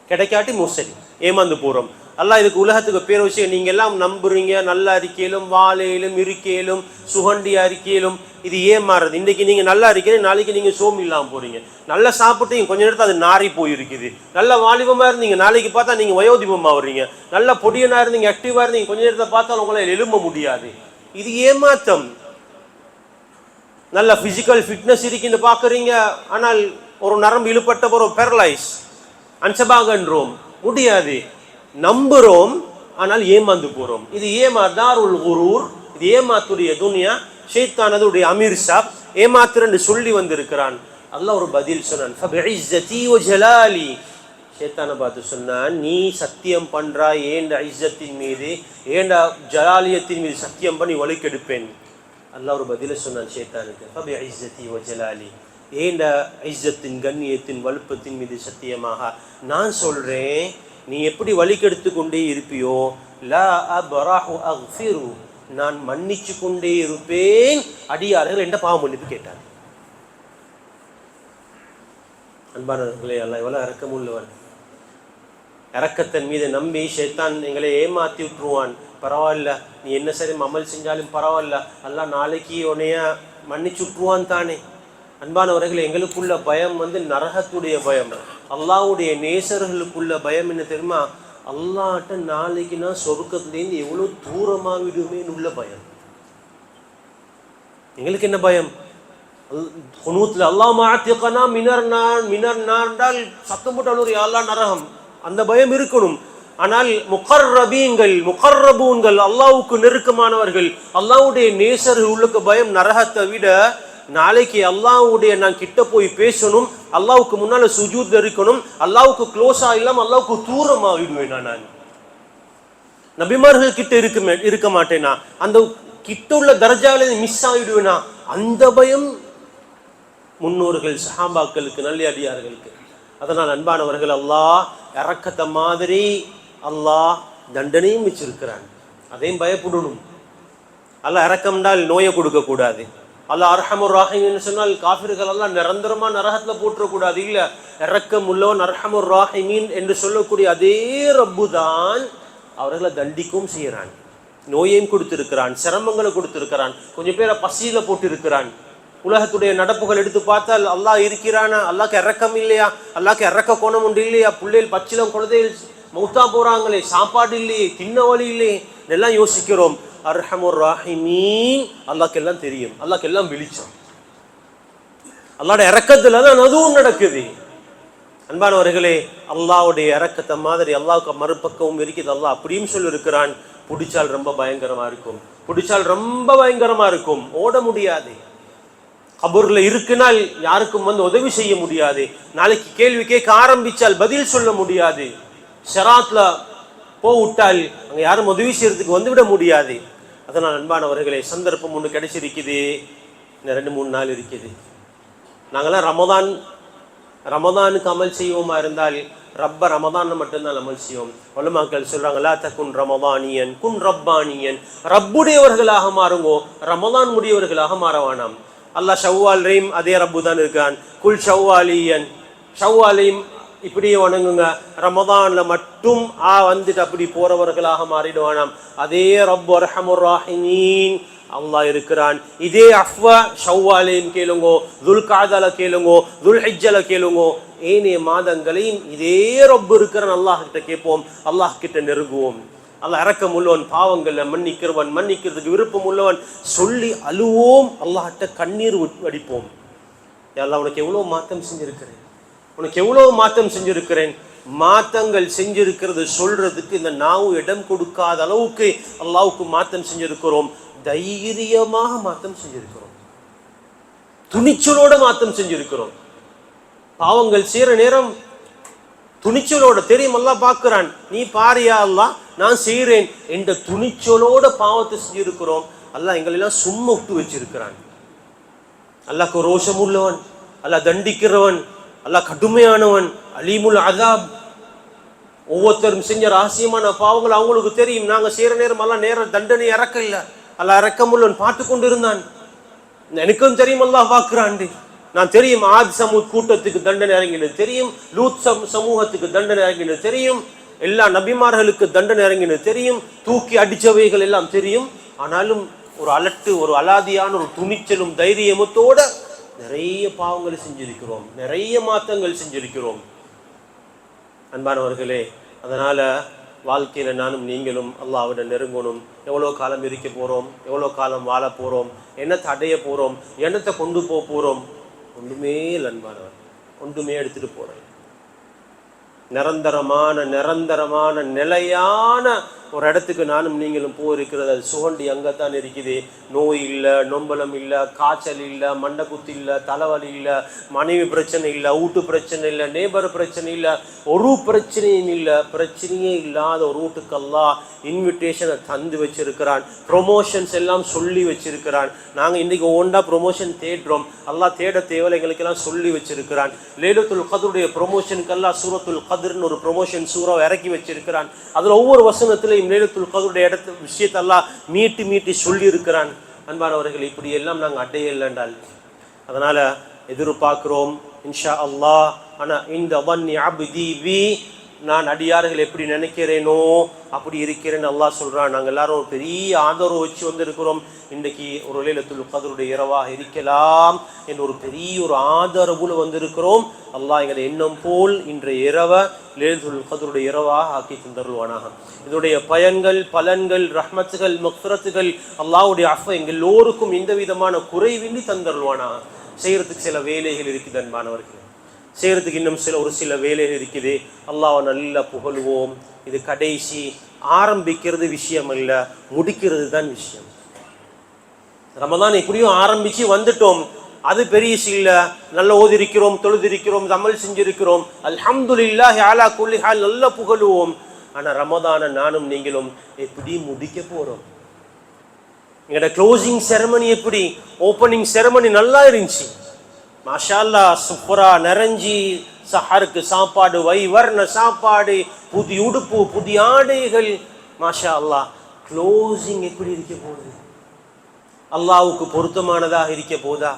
கிடைக்காட்டி மோசடி ஏமாந்து போகிறோம். அல்லாஹ் இதுக்கு உலகத்துக்கு பேர் வச்சு நீங்கள் எல்லாம் நம்புறீங்க, நல்லா அறிக்கையிலும் வாழையிலும் இருக்கையிலும் சுகண்டி அறிக்கையிலும், இது ஏமாறுறது. இன்றைக்கு நீங்கள் நல்லா இருக்கிறீங்க, நாளைக்கு நீங்கள் சோம் இல்லாமல் போகிறீங்க. நல்லா சாப்பிட்டீங்க, கொஞ்ச நேரத்தில் அது நாரி போயிருக்குது. நல்ல வாலிபமாக இருந்தீங்க, நாளைக்கு பார்த்தா நீங்கள் வயோதிபமாக வர்றீங்க. நல்ல பொடியனாக இருந்தீங்க, ஆக்டிவாக இருந்தீங்க, கொஞ்ச நேரத்தை பார்த்தா உங்களை எழும்ப முடியாது. இது ஏமாற்றம். நல்ல பிசிக்கல் ஃபிட்னஸ் இருக்குன்னு பார்க்குறீங்க, ஆனால் ஒரு நரம்பு இழுப்பட்ட ஒரு பேரலைஸ் அன்சபாகன்றோம், முடியாது. நம்புறோம், ஆனால் ஏமாந்து போறோம். இது தாருல் குரூர், இது ஏமாத்துடைய துனியா. ஷைத்தானதுடைய அமீர் சாப் ஏமாத்துறன்னு சொல்லி வந்திருக்கிறான். அல்லாஹ் ஒரு பதில் சொன்னான், ஃபபிஇஸ்ஸதி வஜலாலி. ஷைத்தானை பார்த்து சொன்னான், நீ சத்தியம் பண்றாய் ஏண்ட இஸ்ஸத்தின் மீது, ஏண்ட ஜலாலியத்தின் மீது சத்தியம் பண்ணி வழிக்கெடுப்பேன். அல்லாஹ் ஒரு பதில சொன்னான் ஷைத்தானுக்கு, ஃபபிஇஸ்ஸதி வஜலாலி, ஏண்ட இஸ்ஸத்தின் கண்ணியத்தின் வலுப்பத்தின் மீது சத்தியமாக நான் சொல்றேன், நீ எப்படி வழிகெடுத்து கொண்டே இருப்பியோ, லா அப்ரஹு அக்ஃபிரு, நான் மன்னிச்சு கொண்டே இருப்பேன் அடியார்கள் என்ற பாவம் மன்னிப்பு கேட்டார். அன்பானவர்களே, அல்லாஹ் எவ்வளவு இரக்கம் உள்ளவன். இரக்கத்தின் மீது நம்பி ஷைத்தான் எங்களை ஏமாத்தி விட்டுருவான். பரவாயில்ல, நீ என்ன சரி அமல் செஞ்சாலும் பரவாயில்ல, அல்லாஹ் நாளைக்கு உன்னைய மன்னிச்சு விட்டுருவான் தானே. அன்பானவர்கள், எங்களுக்குள்ள பயம் நரகத்துடைய பயம். அல்லாஹ்வுடைய நேசர்களுக்குள்ள பயம் என்ன தெரியுமா? அல்லாஹ்ட்ட நாளைக்கு நான் சொர்க்கத்திலேருந்து எவ்வளவு தூரமாகிடுமேன்னு உள்ள பயம். எங்களுக்கு என்ன பயம்? குனூத்ல அல்லாஹ் மாஅத்திகனா மினர் நார் சத்தம் போட்டாலும் அல்லாஹ் நரகம், அந்த பயம் இருக்கணும். ஆனால் முகர்ரபூன்கள் அல்லாஹ்வுக்கு நெருக்கமானவர்கள், அல்லாஹ்வுடைய நேசர்கள் உள்ளுக்கு பயம் நரகத்தை விட நாளைக்கு அல்லாஹ்வுடைய நான் கிட்ட போய் பேசணும், அல்லாஹ்வுக்கு முன்னால சுஜூத் இருக்கணும், அல்லாஹ்வுக்கு க்ளோஸா இல்லாம அல்லாஹ்வுக்கு தூரமாகிடுவேன். நான் நபிமார்கள் கிட்ட இருக்க மாட்டேனா, அந்த கிட்ட உள்ள தர்ஜாவில மிஸ் ஆகிடுவேனா, அந்த பயம் முன்னோர்கள் சஹாபாக்களுக்கு, நல்ல அடியார்களுக்கு. அதனால் அன்பானவர்கள், அல்லாஹ் இரக்கத்தை மாதிரி அல்லாஹ் தண்டனையும் வச்சிருக்கிறான், அதையும் பயப்படணும். அல்லாஹ் இரக்கம்னால் நோயை கொடுக்க கூடாது. அல்லாஹ் அர்ஹமுர் ராஹிமீன் சொன்னால் காஃபிர்கள் எல்லாம் நிரந்தரமா நரகத்துல போற்றக்கூடாது. இல்ல, இரக்கம் உள்ளவன் அர்ஹமுர் ராஹிமீன் என்று சொல்லக்கூடிய அதே ரப்பு தான் அவர்களை தண்டிக்கவும் செய்யறான். நோயையும் கொடுத்திருக்கிறான், சிரமங்களை கொடுத்திருக்கிறான், கொஞ்சம் பேரை பசியில போட்டு இருக்கிறான். உலகத்துடைய நடப்புகள் எடுத்து பார்த்தால் அல்லாஹ் இருக்கிறானா? அல்லாஹ்க்கு இறக்கம் இல்லையா? அல்லாஹ்க்கு இறக்க கோணம் உண்டு இல்லையா? பிள்ளைகள் பச்சிலம் குழந்தைகள் மௌத்தா போறாங்களே, சாப்பாடு இல்லையே, தின்ன வழி இல்லையே, எல்லாம் யோசிக்கிறோம். அர்ஹமுர் ராஹிமீன் அல்லாஹ்க்கு எல்லாம் தெரியும், அல்லாஹ்க்கு எல்லாம் வெளிச்சம். அல்லாஹ்வுடைய இறக்கத்துல தான் அதுவும் நடக்குது. அன்பானவர்களே, அல்லாஹ்வுடைய இறக்கத்தை மாதிரி அல்லாஹ்வுக்கு மறுபக்கமும் இருக்குது. அல்லாஹ் அப்படியும் சொல்லியிருக்கிறான், பிடிச்சால் ரொம்ப பயங்கரமா இருக்கும், பிடிச்சால் ரொம்ப பயங்கரமா இருக்கும், ஓட முடியாது. கபூர்ல இருக்குனால் யாருக்கும் வந்து உதவி செய்ய முடியாது. நாளைக்கு கேள்வி கேட்க ஆரம்பிச்சால் பதில் சொல்ல முடியாது. ஷராத்ல போவிட்டால் அங்க யாரும் உதவி செய்யறதுக்கு வந்துவிட முடியாது. அதனால் அன்பானவர்களே, சந்தர்ப்பம் ஒன்று கிடைச்சிருக்குது, இன்னும் 2-3 நாள் இருக்குது. நாங்களாம் ரமதானுக்கு அமல் செய்வோமா இருந்தால் ரப்ப ரமதான் மட்டும்தான் அமல் செய்வோம். உலமாக்கள் சொல்றாங்க, லா தகுன் ரமதானியன் குன் ரப்பானியன், ரப்புடையவர்களாக மாறுங்கோ, ரமதான் முடியவர்களாக மாறவானாம். அல்லாஹ் ஷவ்வாலையும் அதே ரப்பு தான் இருக்கான். குல் ஷவ்வாலியன், ஷவ்வாலையும் இப்படியே வணங்குங்க, ரமதான்ல மட்டும் வந்துட்டு அப்படி போறவர்களாக மாறிடுவானாம். அதே ரப்பு அர்ஹமுர் ராஹிமீன் அல்லாஹ் இருக்கிறான். இதே அஃவா ஷவ்வாலையும் கேளுங்கோ, துல்காதால கேளுங்கோ, துல்ஹிஜ்ஜல கேளுங்கோ, ஏனைய மாதங்களையும் இதே ரப்பு இருக்கிறான். அல்லாஹ் கிட்ட கேட்போம், அல்லாஹ் கிட்ட நெருங்குவோம். அல்லாஹ் இரக்கம் உள்ளவன், பாவங்கள்ல மன்னிக்கிறவன், மன்னிக்கிறதுக்கு விருப்பம் உள்ளவன், சொல்லி அழுவோம், அல்லாஹ்கிட்ட கண்ணீர் வடிப்போம். அல்லாஹ் உனக்கு எவ்வளவு மாற்றம் செஞ்சிருக்கிறேன், உனக்கு எவ்வளவு மாற்றம் செஞ்சிருக்கிறேன். மாற்றங்கள் செஞ்சிருக்கிறது சொல்றதுக்கு இந்த நாவு இடம் கொடுக்காத அளவுக்கு அல்லாஹ்வுக்கு மாற்றம் செஞ்சிருக்கிறோம். தைரியமாக மாற்றம் செஞ்சிருக்கிறோம், துணிச்சலோட மாற்றம் செஞ்சிருக்கிறோம். பாவங்கள் செய்யற நேரம் துணிச்சலோட, தெரியும் அல்லாஹ் பார்க்கிறான், நீ பாரியா அல்லாஹ் நான் செய்கிறேன் என்ற துணிச்சலோட பாவத்தை செஞ்சிருக்கிறோம். அல்லாஹ் எங்களெல்லாம் சும்மா விட்டு வச்சிருக்கிறான். அல்லாஹ்க்கு ரோஷம் உள்ளவன், அல்லாஹ் தண்டிக்கிறவன், அல்லாஹ் கடுமையானவன், அலீமுல் அஸாப். ஒவ்வொருத்தரும் செஞ்ச ரகசியமான பாவங்கள் அவங்களுக்கு தெரியும். நாங்க செய்யற நேரம் எல்லாம் நேரம் தண்டனை இறக்க இல்லை, அல்லாஹ் இறக்கமுள்ளவன் பார்த்து கொண்டு இருந்தான். எனக்கும் தெரியும் அல்லாஹ் பார்க்கிறான். நான் தெரியும் ஆத் சமூத் கூட்டத்துக்கு தண்டனை இறங்கினது தெரியும், லூத் சமூகத்துக்கு தண்டனை இறங்கினது தெரியும், எல்லா நபிமார்களுக்கு தண்டனை இறங்கினது தெரியும், தூக்கி அடிச்சவைகள் எல்லாம் தெரியும். ஆனாலும் ஒரு அலட்டு, ஒரு அலாதியான ஒரு துணிச்சலும் தைரியமத்தோட நிறைய பாவங்களை செஞ்சிருக்கிறோம், நிறைய மாற்றங்கள் செஞ்சிருக்கிறோம். அன்பானவர்களே, அதனால வாழ்க்கையில நானும் நீங்களும் அல்லாஹ்விட நெருங்கணும். எவ்வளோ காலம் இருக்க போறோம், எவ்வளோ காலம் வாழ போறோம், என்னத்தை அடைய போறோம், என்னத்தை கொண்டு போறோம், ஒன்றுமே இல்லை அன்பானவர், ஒன்றுமே எடுத்துட்டு போறேன். நிரந்தரமான நிலையான ஒரு இடத்துக்கு நானும் நீங்களும் போயிருக்கிறது. அது சுகண்டி அங்கத்தான் இருக்குது. நோய் இல்லை, நொம்பலம் இல்லை, காய்ச்சல் இல்லை, மண்டக்குத்து இல்லை, தலைவலி இல்லை, மனைவி பிரச்சனை இல்லை, வீட்டு பிரச்சனை இல்லை, நேபர் பிரச்சனை இல்லை, ஒரு பிரச்சனையும் இல்லை. பிரச்சனையே இல்லாத ஒரு வீட்டுக்கெல்லாம் இன்விடேஷனை தந்து வச்சிருக்கிறான். ப்ரொமோஷன்ஸ் எல்லாம் சொல்லி வச்சிருக்கிறான். நாங்கள் இன்றைக்கி ஒவ்வொன்றா ப்ரொமோஷன் தேடுறோம். அல்லாஹ் தேட தேவை எங்களுக்கெல்லாம் சொல்லி வச்சிருக்கிறான். லைலத்துல் கத்ருடைய ப்ரொமோஷனுக்கெல்லாம் சூரத்துல் கத்ர்னு ஒரு ப்ரொமோஷன் சூறாவை இறக்கி வச்சிருக்கிறான். அதில் ஒவ்வொரு வசனத்திலையும் லைலத்துல் கத்ருடைய விஷயத்தெல்லாம் மீட்டி சொல்லி இருக்கிறான். அன்பானவர்கள், இப்படி எல்லாம் நாங்கள் அடைய இல்லைன்றால் அதனால எதிர்பார்க்கிறோம் இன்ஷா அல்லாஹ். ஆனால் இந்த வன்னி அப்தி வி, நான் அடியார்கள் எப்படி நினைக்கிறேனோ அப்படி இருக்கிறேன்னு அல்லாஹ் சொல்றான். நாங்கள் எல்லாரும் பெரிய ஆதரவு வச்சு வந்திருக்கிறோம். இன்றைக்கு ஒரு லைலத்துல் கத்ருடைய இரவாக இருக்கலாம் என்ற ஒரு பெரிய ஒரு ஆதரவுல வந்திருக்கிறோம். அல்லாஹ் எங்களை எண்ணம் போல் இன்றைய இரவை லைலத்துல் கத்ருடைய இரவாக ஆக்கி தந்தருவானாக. இதனுடைய பயன்கள், பலன்கள், ரஹ்மத்துகள், மக்ஃபிரத்துகள், அல்லாஹ்வுடைய அஃப எங்கள் எல்லோருக்கும் எந்த விதமான குறைவின்றி தந்தருவானாக. செய்யறதுக்கு சில வேலைகள் இருக்குது அன்பானவர்கள், செய்யறதுக்கு இன்னும் ஒரு சில வேலைகள் இருக்குது. அல்லாஹ்வை நல்லா புகழுவோம். இது கடைசி, ஆரம்பிக்கிறது விஷயம் அல்ல, முடிக்கிறது தான் விஷயம். ரமதான் எப்படியும் ஆரம்பிச்சு வந்துட்டோம், அது பெரிய இல்ல. நல்ல ஓதிருக்கிறோம், தொழுதிருக்கிறோம், அமல் செஞ்சிருக்கிறோம், அல்ஹம்துலில்லாஹி அலா குல்லி ஹால், நல்லா புகழுவோம். ஆனா ரமதானை நானும் நீங்களும் எப்படி முடிக்க போறோம்? எங்களோட க்ளோசிங் செரமனி எப்படி? ஓப்பனிங் செரமனி நல்லா இருந்துச்சு, மாஷா அல்லாஹ், சூப்பரா நிறைஞ்சி, சஹருக்கு சாப்பாடு, வைவர்ண சாப்பாடு, புதிய உடுப்பு, புதிய ஆடைகள், மாஷா அல்லாஹ். க்ளோசிங் எப்படி இருக்க போகுது? அல்லாஹ்வுக்கு பொருத்தமானதாக இருக்க போதா?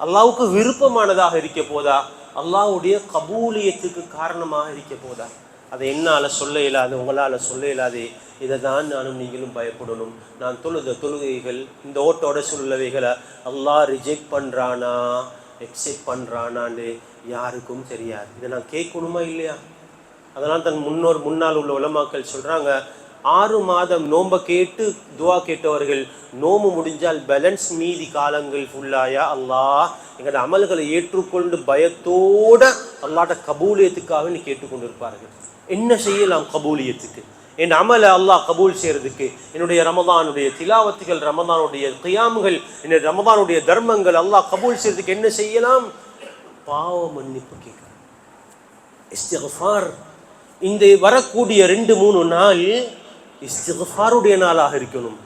அல்லாஹ்வுக்கு விருப்பமானதாக இருக்க போதா? அல்லாஹ்வுடைய கபூலியத்துக்கு காரணமாக இருக்க போதா? அதை என்னால் சொல்ல இயலாது, உங்களால் சொல்ல இயலாது. இதை தான் நானும் நீங்களும் பயப்படணும். நான் தொழுகைகள் இந்த ஓட்டோட சொல்லவைகளை அல்லாஹ் ரிஜெக்ட் பண்ணுறானா எக்ஸெப்ட் பண்ணுறானான்னு யாருக்கும் தெரியாது. இதை நான் கேட்கணுமா இல்லையா? அதனால் தன் முன்னால் உள்ள உலமாக்கள் சொல்கிறாங்க, 6 மாதம் நோன்பை கேட்டு துவா கேட்டவர்கள் நோம்பு முடிஞ்சால் பேலன்ஸ் மீதி காலங்கள் ஃபுல்லாயா அல்லாஹ் எங்களோட அமல்களை ஏற்றுக்கொண்டு பயத்தோட அல்லாட்ட கபூலியத்துக்காக நீ கேட்டுக்கொண்டு இருப்பார்கள். என்ன செய்யலாம் கபூலியத்துக்கு? என் அமலை அல்லாஹ் கபூல் செய்யறதுக்கு, என்னுடைய ரமதானுடைய திலாவத்துகள், ரமதானுடைய கியாம்கள், என்னுடைய ரமதானுடைய தர்மங்கள் அல்லாஹ் கபூல் செய்யறதுக்கு என்ன செய்யலாம்? பாவ மன்னிப்பு கேட்கலாம், இஸ்திக்ஃபார். இந்த வரக்கூடிய 2-3 நாள் இஸ்திக்ஃபாருடைய நாளாக இருக்கணும்.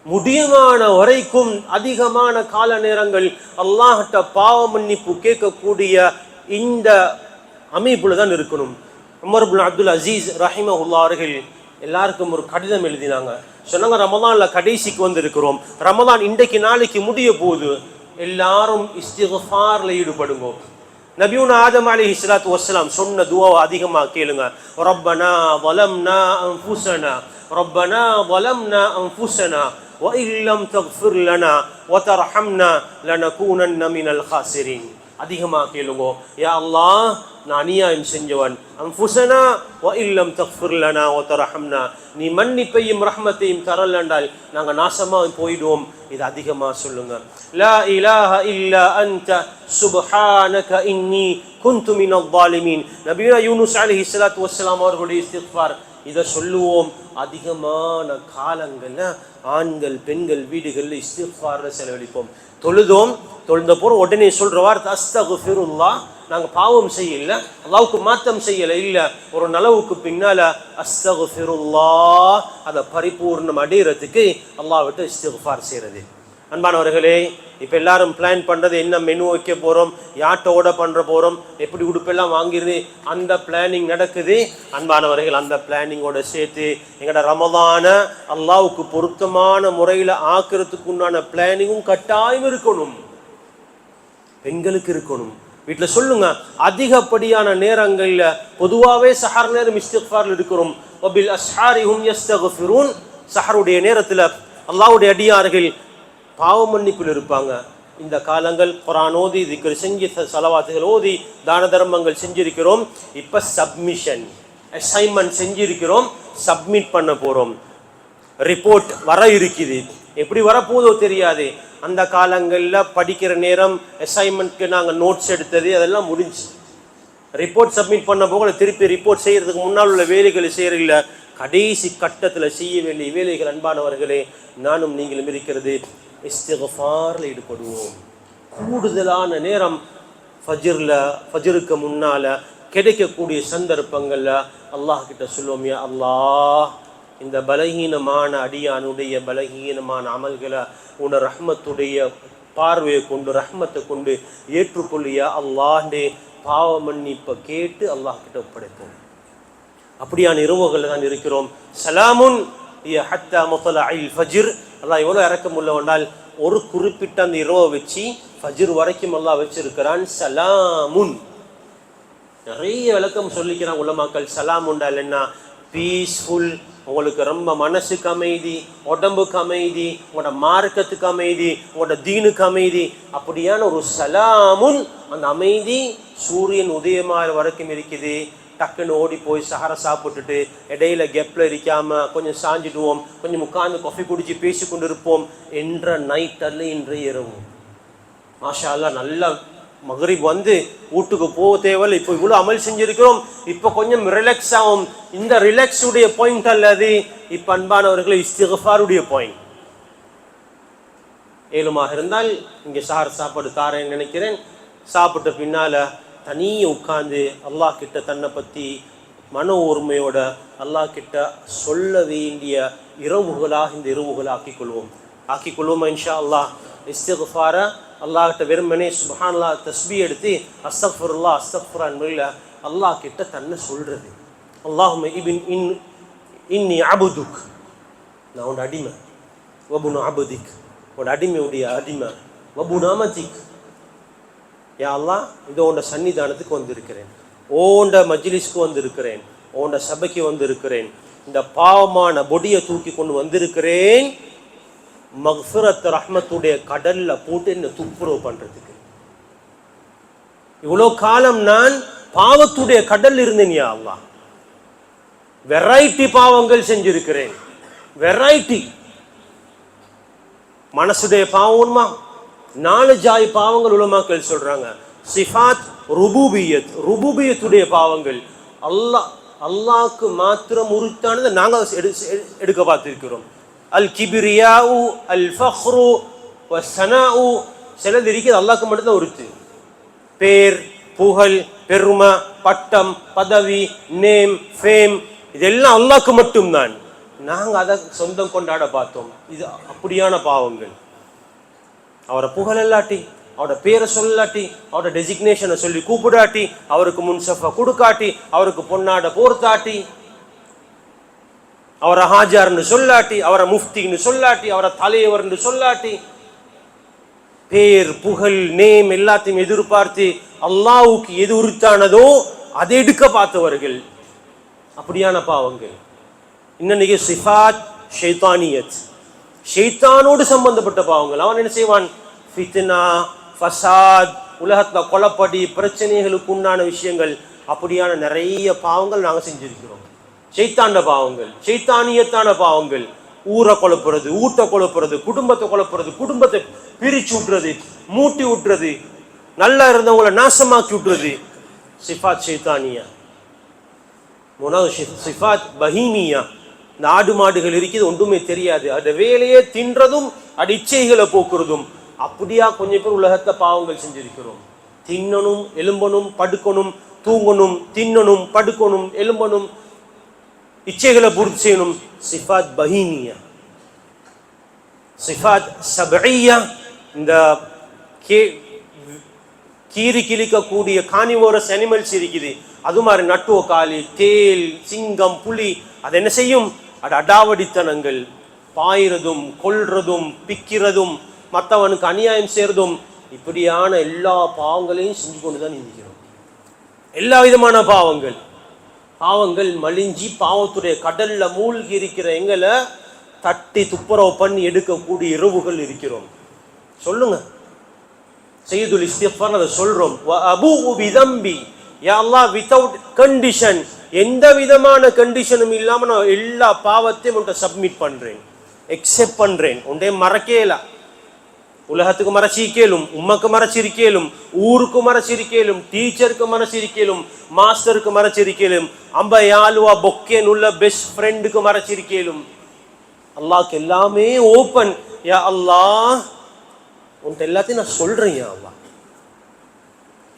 முடியுமான வரைக்கும் அதிகமான கால நேரங்கள் அல்லாஹ்ட்ட பாவ மன்னிப்பு கேட்கக்கூடிய இந்த அமைப்புல தான் இருக்கணும். உமர் இப்னு அப்துல் அசீஸ் ரஹிமஹுல்லாஹ் அவர்கள் எல்லாருக்கும் ஒரு கடிதம் எழுதினாங்க. சொன்னாங்க, ரமதான்ல கடைசிக்கு வந்திருக்கிறோம், ரமதான் இன்றைக்கு நாளைக்கு முடிய போது, எல்லாரும் இஸ்திக்ஃபார்ல ஈடுபடுங்க. நபியுனா ஆதம் அலைஹிஸ்ஸலாத்து வஸ்ஸலாம் சொன்ன துஆவை அதிகமா கேளுங்க. ரப்பனா ظلمنا انفسنا ربنا ظلمنا انفسنا وان لم تغفر لنا وترحمنا لنكونن من الخاسرين. அதிகமா கேளுங்க, யா அல்லாஹ் நான் அநியாயம் செஞ்சவன், அன்ஃபுஸனா வ இல்லம் தக்ஃபிர் லனா வ தர்ஹம்னா, நீ மன்னிப்பையும் ரஹ்மத்தையும் தரலண்டால் நாங்க நாசமா போய்டுவோம். இது அதிகமா சொல்லுங்க. லா இலாஹ இல்லா அன்த சுப்ஹானக இன்னி குன்து மினல் ஸாலிமீன். நபியுனா யூனுஸ் அலைஹிஸ்ஸலாத்து வஸ்ஸலாம் அவர்களுடைய இஸ்திக்ஃபார். இதை சொல்லுவோம். அதிகமான காலங்கள்ல ஆண்கள் பெண்கள் வீடுகளில் இஸ்திக்ஃபார்ல செலவழிப்போம். தொழுந்த போற உடனே சொல்ற வார்த்தை அஸ்தக்ஃபிருல்லாஹ். நாங்க பாவம் செய்யல, அல்லாஹ்வுக்கு மாத்தம் செய்யல, இல்ல ஒரு நலவுக்கு பின்னால அஸ்தக்ஃபிருல்லாஹ் அதை பரிபூர்ணம் அடைகிறதுக்கு அல்லாஹ்விட்ட இஸ்திக்ஃபார் செய்யறது. அன்பானவர்களே, இப்ப எல்லாரும் பிளான் பண்றது என்ன மெனு வைக்க போறோம், யாட்டோட பண்ற போறோம், எப்படி உடுப்பெல்லாம் வாங்கிருது, அந்த பிளானிங் நடக்குது. அன்பானவர்கள், அந்த பிளானிங்கோட சேர்த்து எங்கட ரமதான அல்லாஹ்வுக்கு பொருத்தமான முறையில ஆக்குறதுக்கு உண்டான பிளானிங்கும் கட்டாயம் இருக்கணும். பெண்களுக்கு இருக்கணும். வீட்டுல சொல்லுங்க, அதிகப்படியான நேரங்கள்ல பொதுவாவே சஹர் நேரம் இஸ்திக்ஃபார்ல இருக்கிறோம். வபில் அஸ்ஹாரி ஹும் யஸ்தக்ஃபிரூன். சஹருடைய நேரத்துல அல்லாஹ்வுடைய அடியார்கள் பாவ மன்னிப்பில் இருப்பாங்க. இந்த காலங்கள் குர்ஆன் ஓதி, திக்ர் செஞ்சு, ஸலவாத்துகள் ஓதி, தான தர்மங்கள் செஞ்சிருக்கிறோம். இப்ப சப்மிஷன் அசைன்மெண்ட் செஞ்சிருக்கிறோம், சப்மிட் பண்ண போறோம். ரிப்போர்ட் வர இருக்குது, எப்படி வரப்போதோ தெரியாது. அந்த காலங்களில் படிக்கிற நேரம் அசைன்மெண்ட்க்கு நாங்கள் நோட்ஸ் எடுத்தது அதெல்லாம் முடிஞ்சு ரிப்போர்ட் சப்மிட் பண்ண போக திருப்பி ரிப்போர்ட் செய்யறதுக்கு முன்னால் உள்ள வேலைகளை செய்யறதில்ல, கடைசி கட்டத்தில் செய்ய வேண்டிய வேலைகள். அன்பானவர்களே, நானும் நீங்களும் இருக்கிறது இஸ்திக்ஃபார்ல ஈடுபடுவோம். கூடுதலான நேரம் ஃபஜ்ருக்கு முன்னால கிடைக்கக்கூடிய சந்தர்ப்பங்கள்ல அல்லாஹ் கிட்ட சொல்லுவோம், யா அல்லாஹ் இந்த பலகீனமான அடியானுடைய பலகீனமான அமல்களை உன ரஹ்மத்துடைய பார்வையை கொண்டு ரஹ்மத்தை கொண்டு ஏற்றுக்கொள்ளியா அல்லாஹ்டே பாவ மன்னிப்பை கேட்டு அல்லாஹ் கிட்ட ஒப்படைப்போம். அப்படியான இரவுகளில் தான் இருக்கிறோம். சலாமுன் ஹத்தா முத்லஇல் ஃபஜ்ர். அல்லாஹ் எவ்வளோ இறக்கம் உள்ளவனால் ஒரு குறிப்பிட்ட அந்த இரவை வச்சு ஃபஜ்ர் வரைக்கும் அல்லாஹ் வச்சிருக்கிறான். சலாமுன் நிறைய விளக்கம் சொல்லிக்கிறான் உலமாக்கள். சலாம் உண்டால் என்ன? பீஸ்ஃபுல், உங்களுக்கு ரொம்ப மனசுக்கு அமைதி, உடம்புக்கு அமைதி, உங்களோட மார்க்கத்துக்கு அமைதி, உங்களோட தீனுக்கு அமைதி. அப்படியான ஒரு சலாமுன், அந்த அமைதி சூரியன் உதயமாக வரைக்கும் இருக்குது. டக்குன்னு ஓடி போய் சஹர சாப்பிட்டுட்டு இடையில கெப்ல இருக்காம கொஞ்சம் சாஞ்சிடுவோம், கொஞ்சம் உட்கார்ந்து காஃபி குடிச்சு பேசி கொண்டு இருப்போம் என்ற நைட் அல்ல இன்றைய இரவு. மாஷா அல்லாஹ், நல்லா மகரிப் வந்து வீட்டுக்கு போக தேவையில்லை. இப்போ இவ்வளோ அமல் செஞ்சிருக்கிறோம், இப்போ கொஞ்சம் ரிலாக்ஸ் ஆகும். இந்த ரிலாக்ஸ் உடைய பாயிண்ட் அல்லது இப்போ அன்பானவர்களை இஸ்திக்ஃபாருடைய பாயிண்ட். ஏழுமாக இருந்தால் இங்கே சாப்பாடு தாரேன்னு நினைக்கிறேன். சாப்பிட்ட பின்னால தனியே உட்கார்ந்து அல்லாஹ் கிட்ட தன்னை பற்றி மன ஒருமையோட அல்லாஹ் கிட்ட சொல்ல வேண்டிய இரவுகளாக இந்த இரவுகளை ஆக்கிக்கொள்வோமா இன்ஷா அல்லாஹ். இஸ்திக்ஃபார அல்லாஹ்கிட்ட வெறுமனே சுப்ஹானல்லாஹ் தஸ்பீ எடுத்து அஸ்தக்ஃபிருல்லாஹ் அஸ்தக்ஃபிருல்லாஹ் அல்லாஹ் கிட்ட தன்னை சொல்றது. அல்லாஹும்ம இன்னி அபுதுக், நான் உன்னோட அடிமை. வபுனு அபுதிக், உன்னோட அடிமையுடைய அடிமை. வபுனு அமதிக், யா அல்லாஹ் இதோ உன்னோட சன்னிதானத்துக்கு வந்திருக்கிறேன், ஓண்ட மஜ்லிஸ்க்கு வந்திருக்கிறேன், உன்னை சபைக்கு வந்திருக்கிறேன், இந்த பாவமான பொடியை தூக்கி கொண்டு வந்திருக்கிறேன், மக்ஃபிரத் ரஹ்மத்துடைய கடல்ல போட்டு என்ன துப்புரவு பண்றதுக்கு. இவ்வளோ காலம் நான் பாவத்துடைய கடல் இருந்தேன் யா அல்லாஹ். வெரைட்டி பாவங்கள் செஞ்சிருக்கிறேன், வெரைட்டி. மனசுடைய பாவமா 4 ஜாய் பாவங்கள் உலமாக்கள் சொல்றாங்க. சிஃபாத் ருபூபியத், ருபூபியத்துடைய பாவங்கள். அல்லாஹ்க்கு மாத்திரம் உரித்தானதை நாங்கள் எடுக்க பார்த்திருக்கிறோம். அல் கிபிரியாஉ அல் ஃபக்ரு வஸ்ஸனாஉ, சிலது இருக்குது அல்லாஹ்க்கு மட்டும்தான் உரித்து. பேர், புகழ், பெருமை, பட்டம், பதவி, நேம், ஃபேம், இதெல்லாம் அல்லாஹ்க்கு மட்டும்தான். நாங்கள் அதை சொந்தம் கொண்டாட பார்த்தோம். இது அப்படியான பாவங்கள். அவரை புகழல்லாட்டி, அவரோட பேரை சொல்லாட்டி, அவரோட டெசிக்னேஷனை சொல்லி கூப்பிடாட்டி, அவருக்கு முன்சஃபா கொடுக்காட்டி, அவருக்கு பொன்னாட போர்த்தாட்டி, அவரை ஹாஜார்னு சொல்லாட்டி, அவரை முஃப்தின்னு சொல்லாட்டி, அவரை தலைவர்னு சொல்லாட்டி, பேர், புகழ், நேம் எல்லாத்தையும் எதிர்பார்த்து அல்லாஹ்வுக்கு எது உரித்தானதோ அதை எடுக்க பார்த்தவர்கள். அப்படியான பாவங்கள். இன்னைக்கு சிஃபாத் ஷைத்தானியத், ஷைத்தானோடு சம்பந்தப்பட்ட பாவங்கள். அவன் என்ன செய்வான்? ஃபித்னா, ஃபசாத், உலகத்துல கொலப்படி, பிரச்சனைகளுக்கு உண்டான விஷயங்கள், அப்படியான நிறைய பாவங்கள் நாங்கள் செஞ்சிருக்கிறோம். ஷைத்தாண்ட பாவங்கள், ஷைத்தானியத்தான பாவங்கள். ஊரை கொலப்புறது, ஊட்ட கொலப்புறது, குடும்பத்தை கொலப்புறது, குடும்பத்தை பிரிச்சு விட்டுறது, மூட்டி விட்டுறது, நல்லா இருந்தவங்களை நாசமாக்கி விட்டுறது, சிஃபாத் ஷைத்தானியா. மூணாவது சிஃபாத் பஹீமியா. இந்த ஆடு மாடுகள் இருக்குது, ஒன்றுமே தெரியாது, அந்த வேலையே தின்றதும் அது இச்சைகளை போக்குறதும். அப்படியா கொஞ்சம் பேர் உலகத்தை பாவங்கள் செஞ்சிருக்கிறோம். தின்னணும், எலும்பணும், படுக்கணும், தூங்கணும், தின்னணும், படுக்கணும், எலும்பணும், இச்சைகளை பூர்த்தி செய்யணும். சிஃபாத் பஹீமியா. சிஃபாத் சபஇய்யா, இந்த கீறி கிழிக்கக்கூடிய கார்னிவோரஸ் அனிமல்ஸ் இருக்குது, அது மாதிரி நட்டுவ காலி, தேல், சிங்கம், புலி, அது என்ன செய்யும்? அது அடாவடித்தனங்கள், பாயிறதும், கொல்றதும், பிக்கிறதும், மற்றவனுக்கு அநியாயம் செய்யறதும், இப்படியான எல்லா பாவங்களையும் செஞ்சு கொண்டுதான் இருக்கிறோம். எல்லா விதமான பாவங்கள் மலிஞ்சி பாவத்துடைய கடல்ல மூழ்கி இருக்கிற எங்களை தட்டி துப்புரவு பண்ணி எடுக்கக்கூடிய இரவுகள் இருக்கிறோம். சொல்லுங்க, சையதுல் இஸ்திக்ஃபார் அதை சொல்றோம். வஅபூஉ பிதம்பி, யா அல்லாஹ், வித்தவுட் கண்டிஷன், எந்த விதமான கண்டிஷனும் இல்லாம நான் எல்லா பாவத்தையும் உன்கிட்ட சப்மிட் பண்றேன், எக்ஸெப்ட் பண்றேன். உன்டைய மறக்கேல, உலகத்துக்கு மறைச்சிருக்கேலும், உம்மக்கு மறைச்சிருக்கேலும், ஊருக்கு மறைச்சிருக்கேலும், டீச்சருக்கு மறைச்சிருக்கேலும், மாஸ்டருக்கு மறைச்சிருக்கேலும், அம்பயாலுவா பொக்கேன் உள்ள பெஸ்ட் ஃப்ரெண்டுக்கு மறைச்சிருக்கேலும். அல்லாஹ்க்கு எல்லாமே ஓப்பன். யா அல்லாஹ், உன்கிட்ட எல்லாத்தையும் நான் சொல்றேன். யா அல்லாஹ்,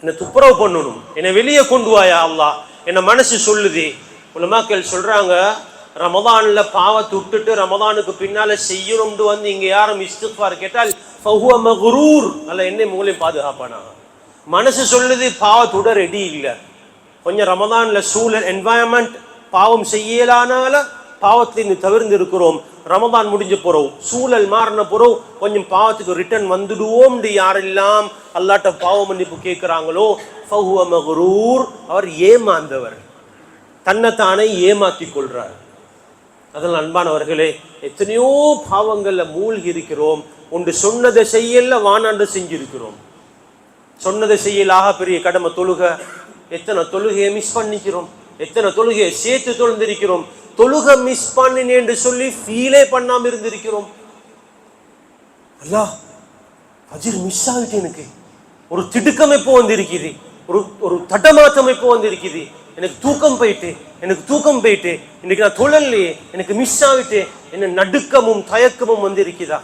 என்னை துப்புரவு பண்ணணும், என்னை வெளியே கொண்டு வா. யா அல்லாஹ், என்ன மனசு சொல்லுது. உலமாக்கள் சொல்றாங்க, ரமதான்ல பாவத்தை விட்டுட்டு ரமதானுக்கு பின்னால செய்யணும்னு வந்து இங்க யாரும் இஸ்திக்ஃபார் கேட்டால் ஃபஹுவ மக்ரூர், அல்ல என்னை மூலையும் பாதுகாப்பானா. மனசு சொல்லுது பாவத்தோட ரெடி இல்லை, கொஞ்சம் ரமதான்ல சூழல் என்வாயன்மெண்ட் பாவம் செய்யலானால பாவத்திலிருந்து தவிர்ந்து இருக்கிறோம். ரமதான் முடிஞ்ச போறோம், சூழல் மாறின போறோம், கொஞ்சம் பாவத்துக்கு ரிட்டர்ன் வந்துடுவோம். யாரெல்லாம் அல்லாட்ட பாவ மன்னிப்பு கேட்கிறாங்களோ ஃபஹுவ மக்ரூர், அவர் ஏமாந்தவர், தன்னைத்தானே ஏமாத்தி கொள்றார். அதனால் அன்பானவர்களே, எத்தனையோ பாவங்கள்ல மூழ்கி இருக்கிறோம். ஒன்று சொன்னதை செய்யல, வானாண்டு செஞ்சிருக்கிறோம். சொன்னதை செய்யலாக பெரிய கடமை தொழுக. எத்தனை தொழுகையை மிஸ் பண்ணிக்கிறோம், எத்தனை தொழுகையை சேர்த்து தொழுந்திருக்கிறோம். தொழுகை மிஸ் பண்ணினேன்னு சொல்லி ஃபீலே பண்ணாம இருந்திருக்கிறோம். அல்லாஹ், ஃபஜ்ர் மிஸ் ஆகிட்டு, எனக்கு ஒரு திடுக்கம் எப்போ வந்திருக்குது, ஒரு தட்டமாற்றம் எப்போ வந்திருக்குது, எனக்கு தூக்கம் போயிட்டு இன்னைக்கு நான் தொழலையே, எனக்கு மிஸ் ஆகிட்டு, என்ன நடுக்கமும் தயக்கமும் வந்திருக்குதா.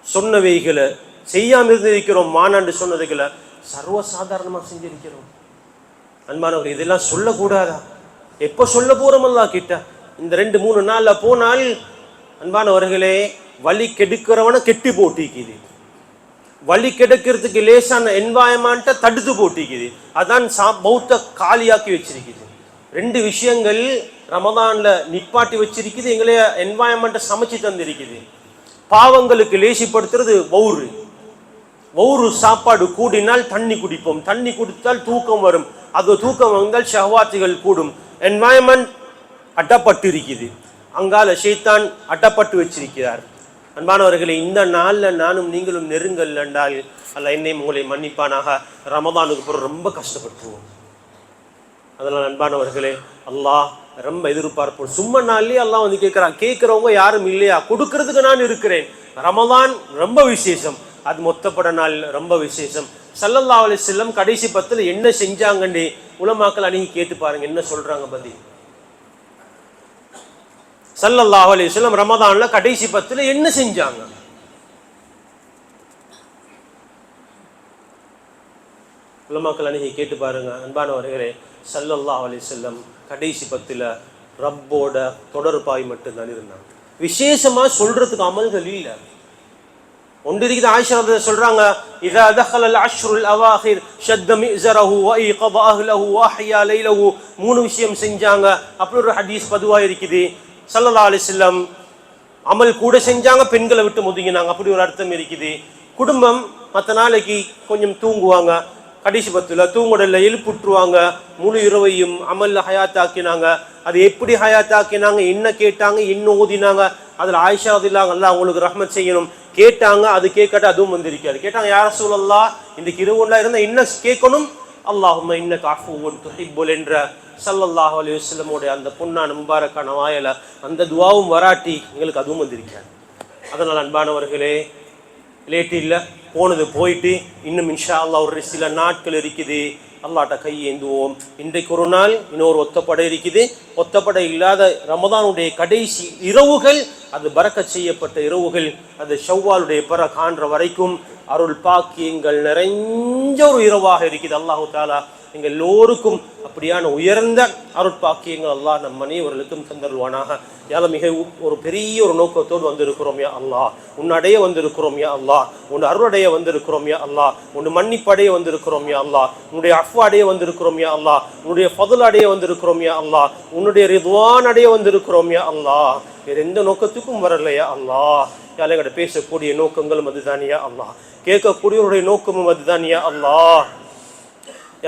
சொன்னவைகளை செய்யாம இருந்திருக்கிறோம், மானாண்டு சொன்னதுகளை சர்வசாதாரணமா செஞ்சிருக்கிறோம். அன்பானவர்கள், இதெல்லாம் சொல்லக்கூடாதா? எப்ப சொல்ல போறோம் அல்லாஹ் கிட்ட? இந்த 2-3 நாள்ல போனால் அன்பானவர்களே, வழி கெடுக்கிறவனை கெட்டி போட்டிக்குது, வழி கெடுக்கிறதுக்கு லேசான என்வாயன்மெண்ட்டை தடுத்து போட்டிக்குது, அதான் பௌத்த காலியாக்கி வச்சிருக்குது. 2 விஷயங்கள் ரமதான்ல நிப்பாட்டி வச்சிருக்குது, எங்களைய என்வாயன்மெண்ட்டை சமைச்சு தந்திருக்குது. பாவங்களுக்கு லேசிப்படுத்துறது வௌரு சாப்பாடு கூடினால் தண்ணி குடிப்போம், தண்ணி குடித்தால் தூக்கம் வரும், அது தூக்கம் வந்தால் ஷஹ்வாத்துகள் கூடும். என்வாயன்மெண்ட் அட்டப்பட்டு இருக்குது, அங்கால ஷைத்தான் அட்டப்பட்டு வச்சிருக்கிறார். அன்பானவர்களே, இந்த நாளில் நானும் நீங்களும் நெருங்கல் என்றால் அல்ல என்னையும் உங்களை மன்னிப்பானாக. ரமதானுக்கு பிறகு ரொம்ப கஷ்டப்பட்டுருவோம். அதனால் அன்பானவர்களே, அல்லாஹ் ரொம்ப எதிர்பார்ப்போம். சும்மா நாள்லேயே அல்லாஹ் வந்து கேட்குறான், கேட்குறவங்க யாரும் இல்லையா, கொடுக்கறதுக்கு நான் இருக்கிறேன். ரமதான் ரொம்ப விசேஷம், அது மொத்தப்பட நாள் ரொம்ப விசேஷம். ஸல்லல்லாஹு அலைஹி வஸல்லம் கடைசி 10 என்ன செஞ்சாங்கன்னு உலமாக்கள் அணுகி கேட்டு பாருங்க, என்ன சொல்றாங்க பதி. ஸல்லல்லாஹு அலைஹி வஸல்லம் ரமதான்ல கடைசி 10 என்ன செஞ்சாங்க? உலமாக்கள் அணுகி கேட்டு பாருங்க. அன்பானவர்களே, ஸல்லல்லாஹு அலைஹி வஸல்லம் கடைசி 10 ரப்போட தொடர்பாய் மட்டும்தான் இருந்தாங்க. விசேஷமா சொல்றதுக்கு அமல்கள் இல்லை. ஒன்றிருக்குது. ஆயிஷா ரலியல்லாஹு சொல்றாங்க, இதா தஹலல் அஷ்ருல் அவாஹிர் ஷத்த மிஸரஹு வ ஈகத அஹ்லஹு வ அஹ்யா லைலஹு. 3 விஷயம் செஞ்சாங்க. அப்படி ஒரு ஹதீஸ் பதுவா இருக்குது. ஸல்லல்லாஹு அலைஹி வஸல்லம் அமல் கூட செஞ்சாங்க, பெண்களை விட்டு ஒதுங்கினாங்க, அப்படி ஒரு அர்த்தம் இருக்குது. குடும்பம் மற்ற நாளைக்கு கொஞ்சம் தூங்குவாங்க, கடைசி 10 தூங்குடல எழுப்புட்டுருவாங்க, முழு இரவையும் அமல்ல ஹயாத்தாக்கினாங்க. அது எப்படி ஹயாத்தாக்கினாங்க, என்ன கேட்டாங்க, என்ன ஓதினாங்க, அதில் ஆயிஷா ரலியல்லாஹு அன்ஹா அவங்களுக்கு ரஹ்மத் செய்யணும் கேட்டாங்க. அது கேட்கட்ட அதுவும் வந்திருக்காரு. கேட்டாங்க, யா ரசூலல்லாஹ், இன்றைக்கு இரவுல இருந்தால் என்ன கேட்கணும்? அல்லாஹும்ம இன்னக அஃபுவுன் துஹிப்புல் என்ற ஸல்லல்லாஹு அலைஹி வஸல்லமோடைய அந்த பொன்னான முபாரக்கான வாயில அந்த துவாவும் வராட்டி எங்களுக்கு அதுவும் வந்திருக்காரு. அதனால் அன்பானவர்களே, லேட்டு இல்லை, போனது போயிட்டு இன்னும் இன்ஷா அல்லாஹ் ஒரு சில நாட்கள் இருக்குது. அல்லாட்ட கையேந்துவோம். இன்றைக்கு ஒரு நாள், இன்னொரு ஒத்தப்படை இருக்குது. ஒத்தப்படை இல்லாத ரமதானுடைய கடைசி இரவுகள் அது பரக்கத் செய்யப்பட்ட இரவுகள். அது ஷவ்வாலுடைய பிற காண்ற வரைக்கும் அருள் பாக்கியங்கள் நிறைஞ்ச ஒரு இரவாக இருக்குது. அல்லாஹு தாலா எங்கள் எல்லோருக்கும் அப்படியான உயர்ந்த அருட்பாக்கியங்கள் அல்லாஹ் நம் அனைவர்களுக்கும் தந்தருவானாக. யால மிக ஒரு பெரிய ஒரு நோக்கத்தோடு வந்திருக்கிறோம் யா அல்லாஹ். உன்னடைய வந்திருக்கிறோம் யா அல்லாஹ். உன் அருளடைய வந்திருக்கிறோம் யா அல்லாஹ். உன் மன்னிப்படைய வந்திருக்கிறோம் யா அல்லாஹ். உன்னுடைய அஃப்வாடைய வந்திருக்கிறோம் யா அல்லாஹ். உன்னுடைய ஃபதுல் அடைய வந்திருக்கிறோம் யா அல்லாஹ். உன்னுடைய ரிதுவான் அடைய வந்திருக்கிறோம் யா அல்லாஹ். வேறு எந்த நோக்கத்துக்கும் வரலையா அல்லாஹ். யால எங்கள்கிட்ட பேசக்கூடிய நோக்கங்களும் அதுதானியா அல்லாஹ். கேட்கக்கூடியவருடைய நோக்கமும் அதுதானியா அல்லாஹ்.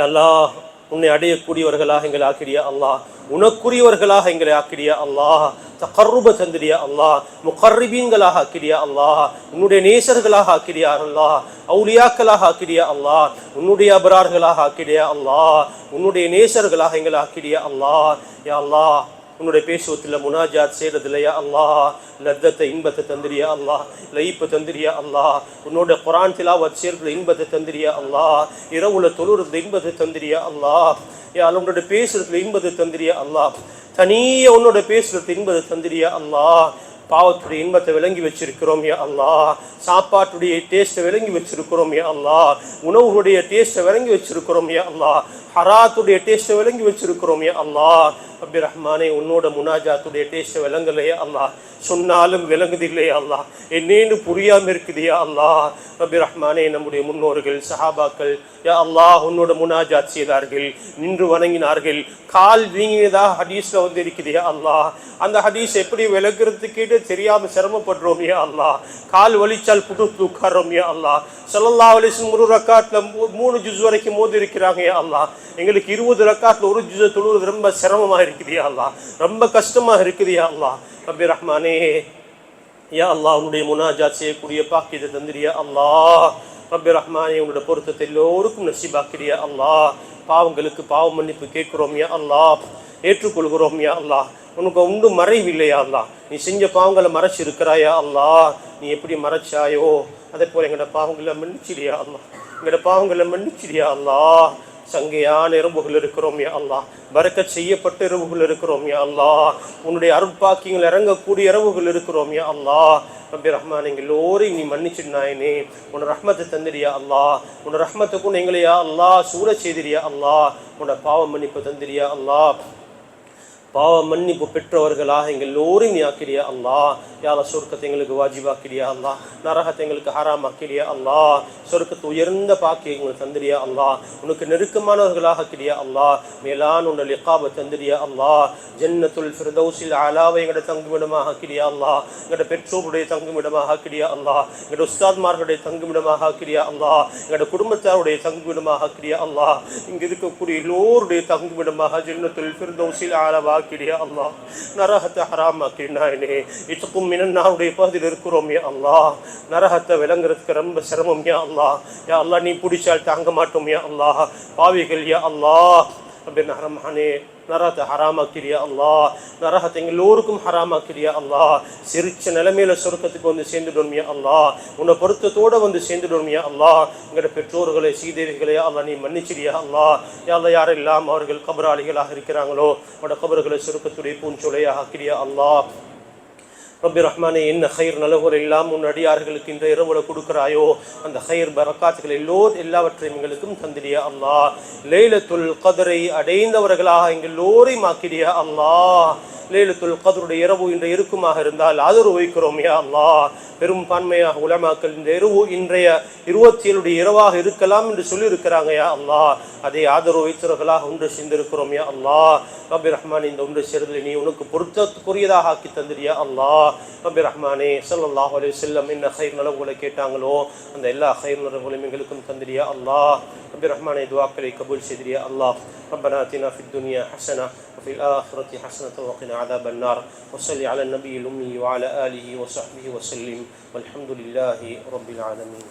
அல்லாஹ், உன்னை அடையக்கூடியவர்களாக எங்களை ஆக்கிடியா அல்லாஹ். உனக்குரியவர்களாக எங்களை ஆக்கிடியா அல்லாஹ். தகர்ருப தந்திரியா அல்லாஹ். முகர்ரிபீன்களாக ஆக்கிடியா அல்லாஹ். உன்னுடைய நேசர்களாக ஆக்கிடியா அல்லாஹ். அவுலியாக்களாக ஆக்கிடியா அல்லாஹ். உன்னுடைய அபரார்களாக ஆக்கிடியா அல்லாஹ். உன்னுடைய நேசர்களாக எங்களை ஆக்கிடியா அல்லாஹ். யா அல்லாஹ், உன்னுடைய பேசுவத்தில் முனாஜாத் செய்யறதில்ல யா அல்லாஹ். லத்தத்தை இன்பத்தை தந்திரியா அல்லாஹ். லயிப்பை தந்திரியா அல்லாஹ். உன்னோட குர்ஆன் திலாவத் செய்யறதுல இன்பத்தை தந்திரியா அல்லாஹ். இரவுல தொழுறதுல இன்பத்தை தந்திரியா அல்லாஹ். யா அல்லாஹ், உன்னோட பேசுறதுல இன்பத்தை தந்திரியா அல்லாஹ். தனியே உன்னோட பேசுறது இன்பத்தை தந்திரியா அல்லாஹ். பாவத்துடைய இன்பத்தை விளங்கி வச்சிருக்கிறோம் யா அல்லாஹ். சாப்பாட்டுடைய டேஸ்ட்டை விளங்கி வச்சிருக்கிறோம் யா அல்லாஹ். உணவுடைய டேஸ்ட்டை விளங்கி வச்சிருக்கிறோம் யா அல்லாஹ். ஹராத்துடைய டேஸ்ட்டை விளங்கி வச்சிருக்கிறோம் யா அல்லாஹ். ரப்பி ரஹ்மானே, உன்னோட முனாஜாத்துடைய டேஸ்ட்டை விளங்கலையா அல்லாஹ். சொன்னாலும் விளங்குதில்லையா அல்லாஹ். என்னேன்னு புரியாமல் இருக்குதுயா அல்லாஹ். ரப்பி ரஹ்மானே, நம்முடைய முன்னோர்கள் சஹாபாக்கள் யா அல்லாஹ் உன்னோட முனாஜாத் செய்தார்கள், நின்று வணங்கினார்கள், கால் வீங்கியதாக ஹதீஸ்ல வந்து இருக்குதுயா அல்லாஹ். அந்த ஹதீஸ் எப்படி விளக்குறதுக்கு தெரியாம சிரமப்படுறோம் யா அல்லாஹ். கால் வலிச்சால் புட்டு உட்காரோம் யா அல்லாஹ். ஸல்லல்லாஹு அலைஹி வஸல்லம் ஒரு ரக்காத்ல 3 ஜுஸ் வரைக்கும் மோதி இருக்கிறாங்க யா அல்லாஹ். எங்களுக்கு 20 ரக்காத்ல ஒரு ஜுஸ் தொழுவது ரொம்ப சிரமமாக இருக்குது யா அல்லாஹ். ரொம்ப கஷ்டமாக இருக்குது யா அல்லாஹ். ரப்பி ரஹ்மானே, யா அல்லாஹ், உன்னுடைய முனாஜாத் செய்யக்கூடிய பாக்கியத்தை தந்திரியா அல்லாஹ். ரப்பி ரஹ்மானே, உன்னுடைய பொருத்தத்தை எல்லோருக்கும் நசீபாக்கிறியா அல்லாஹ். பாவங்களுக்கு பாவ மன்னிப்பு கேட்கிறோம் யா அல்லாஹ். ஏற்றுக்கொள்கிறோம் யா அல்லாஹ். உனக்கு ஒன்றும் மறைவில்லையா அல்லாஹ். நீ செஞ்ச பாவங்களை மறைச்சு இருக்கிறாயா அல்லாஹ். நீ எப்படி மறைச்சாயோ அதே போல எங்களோட பாவங்களை மன்னிச்சிடியா அல்லாஹ். எங்களோட பாவங்களை மன்னிச்சிடியா அல்லாஹ். சங்கையான இரவுகள் இருக்கிறோம் யா அல்லாஹ். பரக்கத் செய்யப்பட்ட இரவுகள் இருக்கிறோம் யா அல்லாஹ். உன்னுடைய அருட்பாக்கியங்கள் இறங்கக்கூடிய இரவுகள் இருக்கிறோம் யா அல்லாஹ். ரப்பி ரஹ்மான், எங்கள் எல்லோரையும் நீ மன்னிச்சிடுனாயனே. உன் ரஹ்மத்தை தந்திரியா அல்லாஹ். உன் ரஹ்மத்துக்கும் எங்களையா அல்லாஹ் சூழ செய்திரியா அல்லாஹ். உன்னோட பாவ மன்னிப்பு தந்திரியா அல்லாஹ். பாவ மன்னிப்பு பெற்றவர்களாக எங்கள் எல்லோரையும் நீ ஆக்கிறியா அல்லாஹ். யா அல்லாஹ் சொர்க்கத்தை எங்களுக்கு வாஜிபாக்கிறியா அல்லாஹ், நரகத்தை எங்களுக்கு ஹராமாக்கிறியா அல்லாஹ், சொர்க்கத்தை உயர்ந்த பாக்கியை எங்களுக்கு தந்திரியா அல்லாஹ், உனக்கு நெருக்கமானவர்களாக ஆக்கிறியா அல்லாஹ், மேலான உன்னுடைய லிகாபை தந்திரியா அல்லாஹ், ஜன்னத்துல் ஃபிர்தௌஸில் ஆலாவை எங்கட தங்குமிடமாக ஆக்கிறியா அல்லாஹ், எங்கட பெற்றோருடைய தங்குமிடமாக ஆக்கிறியா அல்லாஹ், எங்கட உஸ்தாத்மார்களுடைய தங்குமிடமாக ஆக்கிறியா அல்லாஹ், எங்கட குடும்பத்தாருடைய தங்குமிடமாக ஆக்கிறியா அல்லாஹ், இங்க இருக்கக்கூடிய எல்லோருடைய தங்குமிடமாக ஜன்னத்துல் ஃபிர்தௌஸில் ஆலாவா ஆக்கிறியா அல்லாஹ், நரகத்தை ஹராமாக்கினாயினே. இத்துக்கும் மினன்னாருடைய பகுதியில் இருக்கிறோம் யா அல்லாஹ், நரகத்தை விளங்குறதுக்கு ரொம்ப சிரமம் யா அல்லாஹ். யா அல்லாஹ் நீ பிடிச்சால் தாங்க மாட்டோம் யா அல்லாஹ், பாவிகள் யா அல்லாஹ். ரப்பின் ரஹ்மானே, நரகத்தை ஹராமாக்கிறியா அல்லாஹ், நரகத்தை எல்லோருக்கும் ஹராமாக்கிறியா அல்லாஹ். சிரிச்ச நிலைமையில சொர்க்கத்துக்கு வந்து சேர்ந்துடும் யா அல்லாஹ், உன்னை பொருத்தத்தோட வந்து சேர்ந்துடும் யா அல்லாஹ். எங்களோட பெற்றோர்களை சீதேவிகளை யா அல்லாஹ் நீ மன்னிச்சிரியா அல்லாஹ். யா அல்லாஹ் யாரெல்லாம் அவர்கள் கபராளிகளாக இருக்கிறாங்களோ அவனோட கபர்களை சொர்க்கத்துடைய பூஞ்சொலையாக ஆக்கிறியா அல்லாஹ். ரப்பி ரஹ்மானே, என்ன ஹைர் நலவுகள் எல்லாம் உன் அடியார்களுக்கு இந்த இரவுல கொடுக்குறாயோ அந்த ஹைர் பரக்காத்துகள் எல்லாவற்றையும் எங்களுக்கும் தந்திரியா அல்லாஹ். லைலத்துல் கத்ரை அடைந்தவர்களாக எங்கள் எல்லோரையும் ஆக்கிறியா அல்லாஹ். லைலத்துல் கத்ருடைய இரவு இன்று இருக்குமாக இருந்தால் ஆதரவு வைக்கிறோம் யா அல்லாஹ். பெரும்பான்மையாக உலமாக்கள் இந்த இரவு இன்றைய 27 இரவாக இருக்கலாம் என்று சொல்லியிருக்கிறாங்க யா அல்லாஹ். அதை ஆதரவு வைத்தவர்களாக ஒன்று சேர்ந்திருக்கிறோம் யா அல்லாஹ். ரப்பி ரஹ்மானே, இந்த ஒன்று சேர்தலை நீ உனக்கு பொருத்தத்துக்குரியதாக ஆக்கி தந்திரியா அல்லாஹ். ரப்பி ரஹ்மானே, ஸல்லல்லாஹு அலைஹி வஸல்லம் என்ன ஹைர் நலவுகளை கேட்டாங்களோ அந்த எல்லா ஹைர் நலவுகளையும் எங்களுக்கும் தந்திரியா அல்லாஹ். ரப்பி ரஹ்மானே, துஆக்களை கபூல் செய்திரியா அல்லாஹ். ربنا آتنا في الدنيا حسنة وفي الآخرة حسنة وقنا عذاب النار. وصل على النبي الأمي وعلى آله وصحبه وسلم والحمد لله رب العالمين.